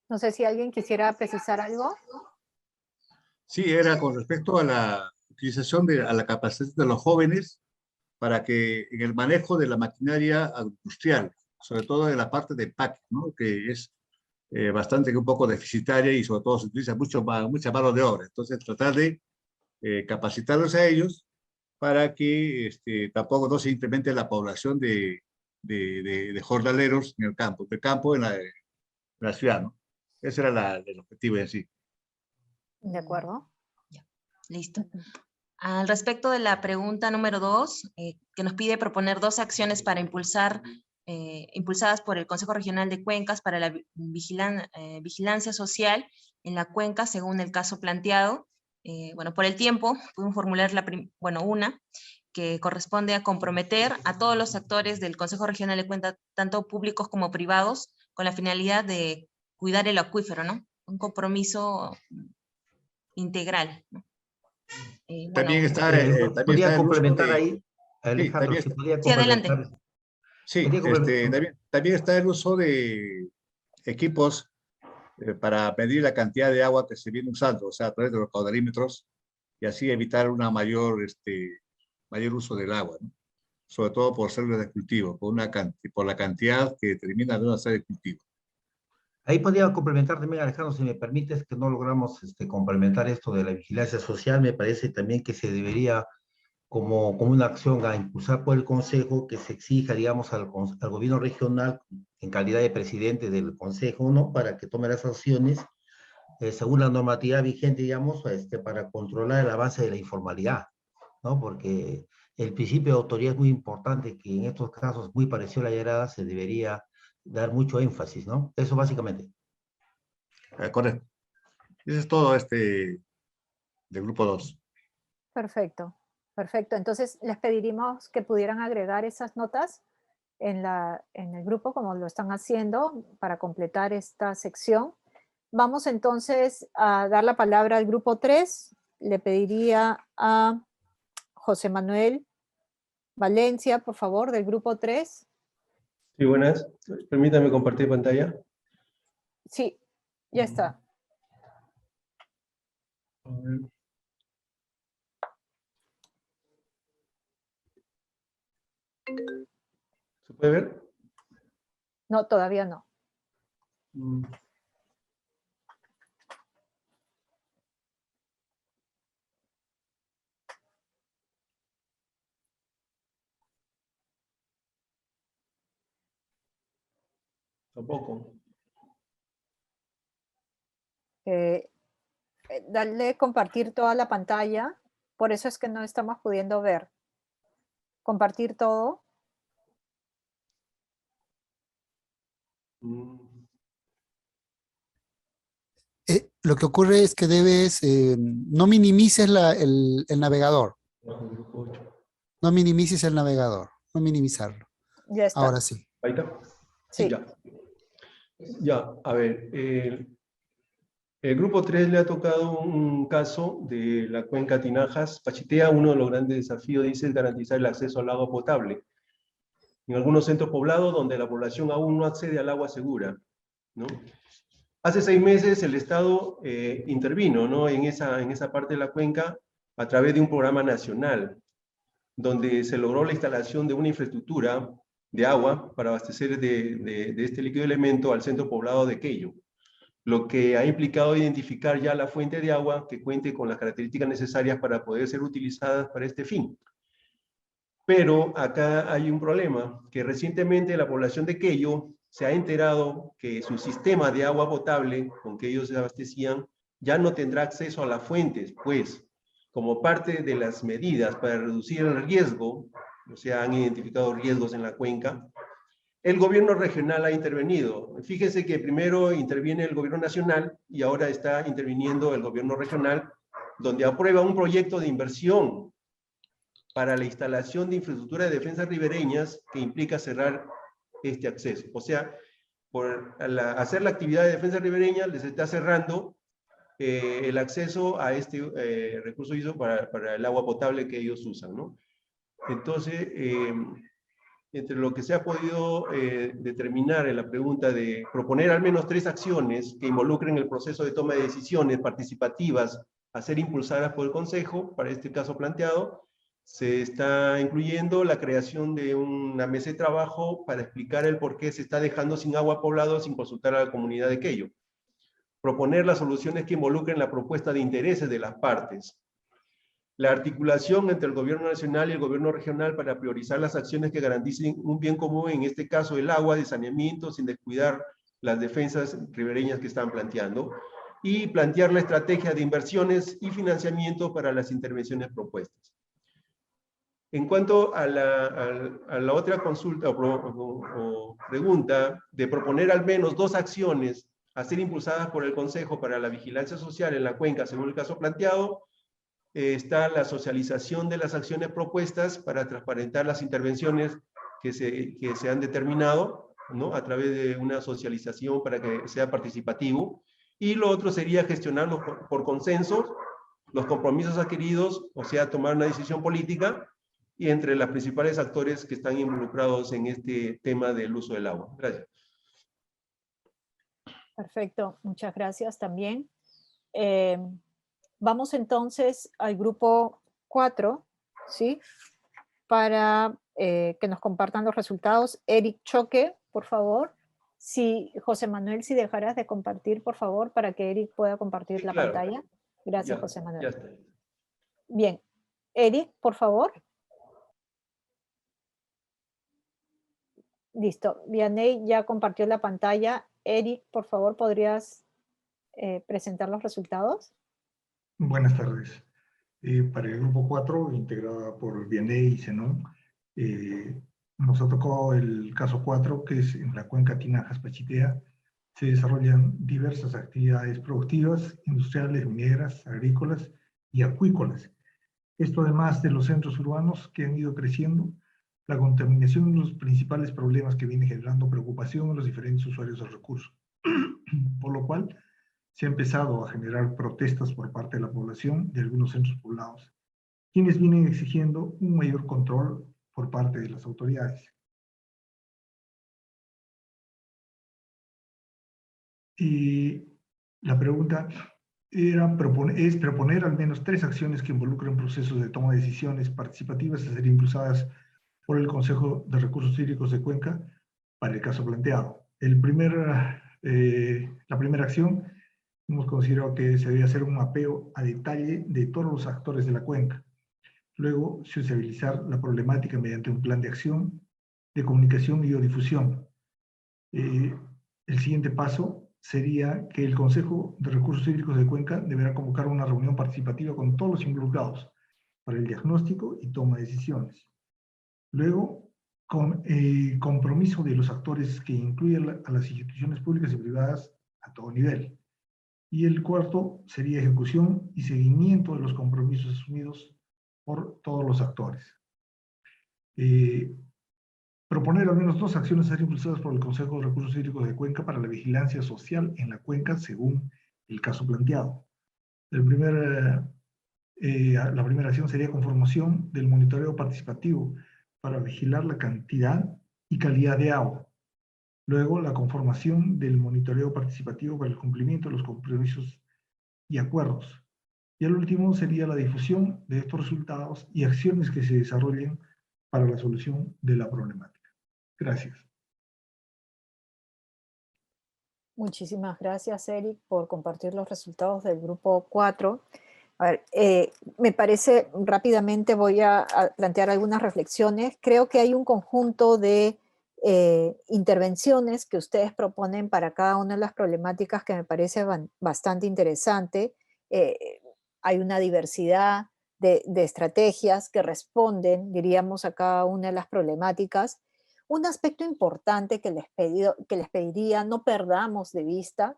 No sé si alguien quisiera precisar algo. Sí, era con respecto a la utilización a la capacidad de los jóvenes para que en el manejo de la maquinaria industrial, sobre todo en la parte de empaque, ¿no?, que es bastante, un poco deficitaria, y sobre todo se utiliza mucha mano de obra. Entonces, tratar de capacitarlos a ellos para que tampoco no se incremente la población de jornaleros en el campo en la ciudad, ¿no? Ese era el objetivo en sí. De acuerdo. Ya, listo. Al respecto de la pregunta número 2, que nos pide proponer 2 acciones para impulsadas por el Consejo Regional de Cuencas para la vigilancia social en la cuenca, según el caso planteado. Bueno, por el tiempo, pudimos formular una que corresponde a comprometer a todos los actores del Consejo Regional de Cuenca, tanto públicos como privados, con la finalidad de cuidar el acuífero, ¿no? Un compromiso integral, ¿no? También está, podría complementar ahí, sí, Alejandro, también, si podría Sí, adelante. complementar. sí, Podría complementar. también está el uso de equipos para medir la cantidad de agua que se viene usando, o sea, a través de los caudalímetros, y así evitar una mayor uso del agua, ¿no? Sobre todo por células de cultivo, por la cantidad que determina de una célula de cultivo. Ahí podría complementar también, Alejandro, si me permites, que no logramos complementar esto de la vigilancia social. Me parece también que se debería, como una acción a impulsar por el Consejo, que se exija, digamos, al gobierno regional, en calidad de presidente del Consejo, ¿no?, para que tome las acciones según la normativa vigente, digamos, para controlar el avance de la informalidad, ¿no? Porque el principio de autoría es muy importante, que en estos casos, muy parecido a la Llerada, se debería dar mucho énfasis, ¿no? Eso básicamente. Correcto. Eso es todo del grupo 2. Perfecto, perfecto. Entonces, les pediríamos que pudieran agregar esas notas en el grupo, como lo están haciendo, para completar esta sección. Vamos entonces a dar la palabra al grupo 3. Le pediría a José Manuel Valencia, por favor, del grupo 3. Sí, buenas. Permítame compartir pantalla. Sí, ya está. A ver. ¿Se puede ver? No, todavía no. Tampoco. Darle compartir toda la pantalla. Por eso es que no estamos pudiendo ver. Compartir todo. Lo que ocurre es que debes, no minimices el navegador. No minimices el navegador. No minimizarlo. Ya está. Ahora sí. Ahí está. Sí. Ya. Ya, a ver. El grupo 3 le ha tocado un caso de la cuenca Tinajas-Pachitea. Uno de los grandes desafíos, dice, es garantizar el acceso al agua potable en algunos centros poblados donde la población aún no accede al agua segura, ¿no? Hace 6 meses el Estado intervino, ¿no?, en esa parte de la cuenca a través de un programa nacional, donde se logró la instalación de una infraestructura de agua para abastecer de este líquido elemento al centro poblado de Queyo, lo que ha implicado identificar ya la fuente de agua que cuente con las características necesarias para poder ser utilizadas para este fin. Pero acá hay un problema, que recientemente la población de Queyo se ha enterado que su sistema de agua potable con que ellos se abastecían ya no tendrá acceso a las fuentes, pues como parte de las medidas para reducir el riesgo, o sea, han identificado riesgos en la cuenca, el gobierno regional ha intervenido. Fíjense que primero interviene el gobierno nacional y ahora está interviniendo el gobierno regional, donde aprueba un proyecto de inversión para la instalación de infraestructura de defensas ribereñas que implica cerrar este acceso. O sea, por hacer la actividad de defensa ribereña les está cerrando el acceso a este recurso para el agua potable que ellos usan, ¿no? Entonces, entre lo que se ha podido determinar en la pregunta de proponer al menos 3 acciones que involucren el proceso de toma de decisiones participativas a ser impulsadas por el Consejo, para este caso planteado, se está incluyendo la creación de una mesa de trabajo para explicar el por qué se está dejando sin agua poblado sin consultar a la comunidad de Queyo. Proponer las soluciones que involucren la propuesta de intereses de las partes. La articulación entre el gobierno nacional y el gobierno regional para priorizar las acciones que garanticen un bien común, en este caso el agua de saneamiento, sin descuidar las defensas ribereñas que están planteando. Y plantear la estrategia de inversiones y financiamiento para las intervenciones propuestas. En cuanto a la otra consulta o pregunta de proponer al menos 2 acciones a ser impulsadas por el Consejo para la vigilancia social en la cuenca, según el caso planteado, está la socialización de las acciones propuestas para transparentar las intervenciones que se han determinado, ¿no?, a través de una socialización para que sea participativo. Y lo otro sería gestionarlos por consenso, los compromisos adquiridos, o sea, tomar una decisión política, y entre los principales actores que están involucrados en este tema del uso del agua. Gracias. Perfecto, muchas gracias también. Vamos entonces al grupo 4, ¿sí? Para que nos compartan los resultados. Eric Choque, por favor. Si, José Manuel, si dejaras de compartir, por favor, para que Eric pueda compartir la claro. pantalla. Gracias, Ya, José Manuel. ya está. Bien. Eric, por favor. Listo. Vianney ya compartió la pantalla. Eric, por favor, ¿podrías presentar los resultados? Buenas tardes. Para el grupo 4, integrada por Vianney y Zenón, nos ha tocado el caso 4, que es en la cuenca Tinajas-Pachitea. se desarrollan diversas actividades productivas, industriales, mineras, agrícolas y acuícolas. Esto además de los centros urbanos que han ido creciendo, la contaminación es uno de los principales problemas que viene generando preocupación en los diferentes usuarios del recurso. Por lo cual, se ha empezado a generar protestas por parte de la población de algunos centros poblados, quienes vienen exigiendo un mayor control por parte de las autoridades. Y la pregunta es proponer al menos 3 acciones que involucren procesos de toma de decisiones participativas a ser impulsadas por el Consejo de Recursos Hídricos de Cuenca para el caso planteado. La primera acción, hemos considerado que se debe hacer un mapeo a detalle de todos los actores de la cuenca. Luego, sociabilizar la problemática mediante un plan de acción, de comunicación y o difusión. El siguiente paso sería que el Consejo de Recursos Hídricos de Cuenca deberá convocar una reunión participativa con todos los involucrados para el diagnóstico y toma de decisiones. Luego, con compromiso de los actores que incluyen a las instituciones públicas y privadas a todo nivel. Y el cuarto sería ejecución y seguimiento de los compromisos asumidos por todos los actores. Proponer al menos 2 acciones a ser impulsadas por el Consejo de Recursos Hídricos de Cuenca para la vigilancia social en la cuenca según el caso planteado. La primera acción sería conformación del monitoreo participativo para vigilar la cantidad y calidad de agua. Luego, la conformación del monitoreo participativo para el cumplimiento de los compromisos y acuerdos. Y al último sería la difusión de estos resultados y acciones que se desarrollen para la solución de la problemática. Gracias. Muchísimas gracias, Eric, por compartir los resultados del grupo 4. A ver, me parece, rápidamente voy a plantear algunas reflexiones. Creo que hay un conjunto de intervenciones que ustedes proponen para cada una de las problemáticas que me parece bastante interesante. Hay una diversidad de estrategias que responden, diríamos, a cada una de las problemáticas. Un aspecto importante que les pediría no perdamos de vista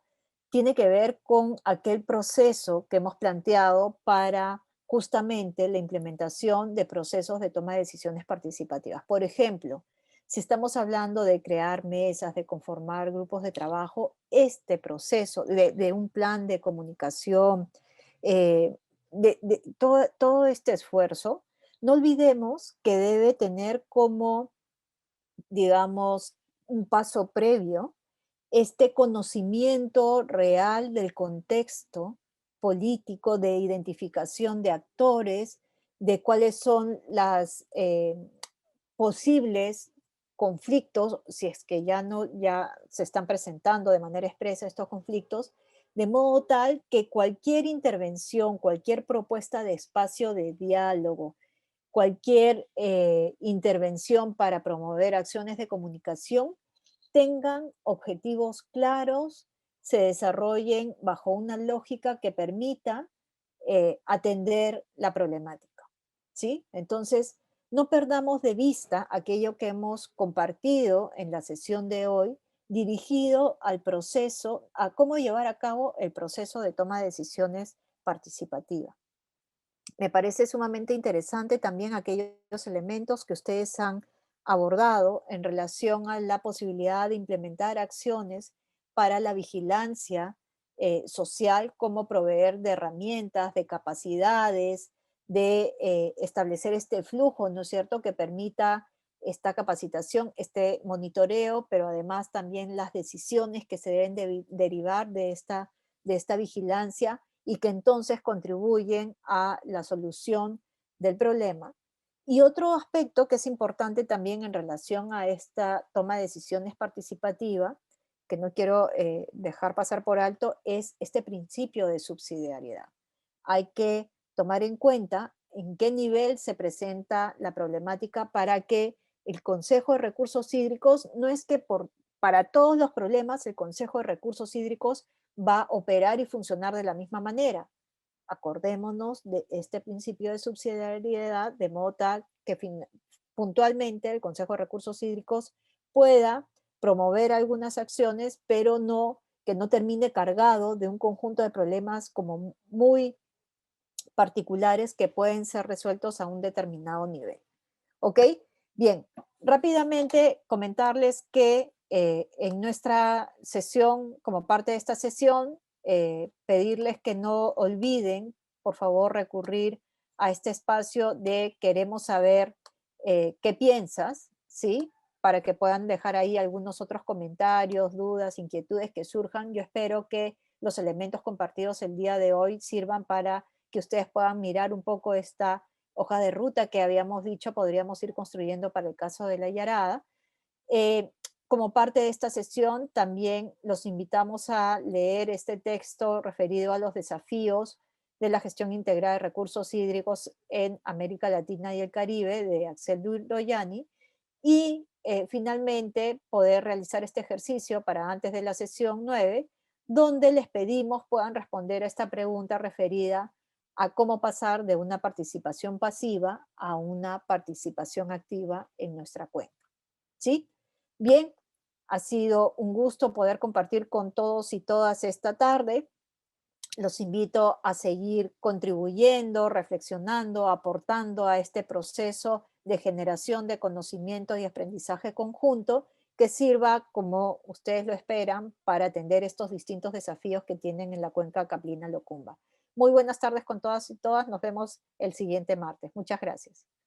tiene que ver con aquel proceso que hemos planteado para justamente la implementación de procesos de toma de decisiones participativas. Por ejemplo, si estamos hablando de crear mesas, de conformar grupos de trabajo, este proceso de un plan de comunicación, todo este esfuerzo, no olvidemos que debe tener como, digamos, un paso previo este conocimiento real del contexto político, de identificación de actores, de cuáles son las posibles conflictos, si es que ya se están presentando de manera expresa estos conflictos, de modo tal que cualquier intervención, cualquier propuesta de espacio de diálogo, cualquier intervención para promover acciones de comunicación tengan objetivos claros, se desarrollen bajo una lógica que permita atender la problemática, ¿sí? Entonces, no perdamos de vista aquello que hemos compartido en la sesión de hoy, dirigido al proceso, a cómo llevar a cabo el proceso de toma de decisiones participativa. Me parece sumamente interesante también aquellos elementos que ustedes han abordado en relación a la posibilidad de implementar acciones para la vigilancia social, como proveer de herramientas, de capacidades, de establecer este flujo, ¿no es cierto?, que permita esta capacitación, este monitoreo, pero además también las decisiones que se deben derivar de esta vigilancia y que entonces contribuyen a la solución del problema. Y otro aspecto que es importante también en relación a esta toma de decisiones participativa, que no quiero dejar pasar por alto, es este principio de subsidiariedad. Hay que tomar en cuenta en qué nivel se presenta la problemática para que el Consejo de Recursos Hídricos, no es que para todos los problemas el Consejo de Recursos Hídricos va a operar y funcionar de la misma manera. Acordémonos de este principio de subsidiariedad, de modo tal que puntualmente el Consejo de Recursos Hídricos pueda promover algunas acciones, pero no que no termine cargado de un conjunto de problemas como muy particulares que pueden ser resueltos a un determinado nivel. ¿Ok? Bien, rápidamente comentarles que en nuestra sesión, como parte de esta sesión, pedirles que no olviden, por favor, recurrir a este espacio de queremos saber qué piensas, ¿sí? Para que puedan dejar ahí algunos otros comentarios, dudas, inquietudes que surjan. Yo espero que los elementos compartidos el día de hoy sirvan para que ustedes puedan mirar un poco esta hoja de ruta que habíamos dicho podríamos ir construyendo para el caso de la Yarada. Como parte de esta sesión, también los invitamos a leer este texto referido a los desafíos de la gestión integrada de recursos hídricos en América Latina y el Caribe, de Axel Loyani, y finalmente poder realizar este ejercicio para antes de la sesión 9, donde les pedimos puedan responder a esta pregunta referida a cómo pasar de una participación pasiva a una participación activa en nuestra cuenca. ¿Sí? Bien, ha sido un gusto poder compartir con todos y todas esta tarde. Los invito a seguir contribuyendo, reflexionando, aportando a este proceso de generación de conocimiento y aprendizaje conjunto que sirva, como ustedes lo esperan, para atender estos distintos desafíos que tienen en la cuenca Caplina-Locumba. Muy buenas tardes con todas y todas. Nos vemos el siguiente martes. Muchas gracias.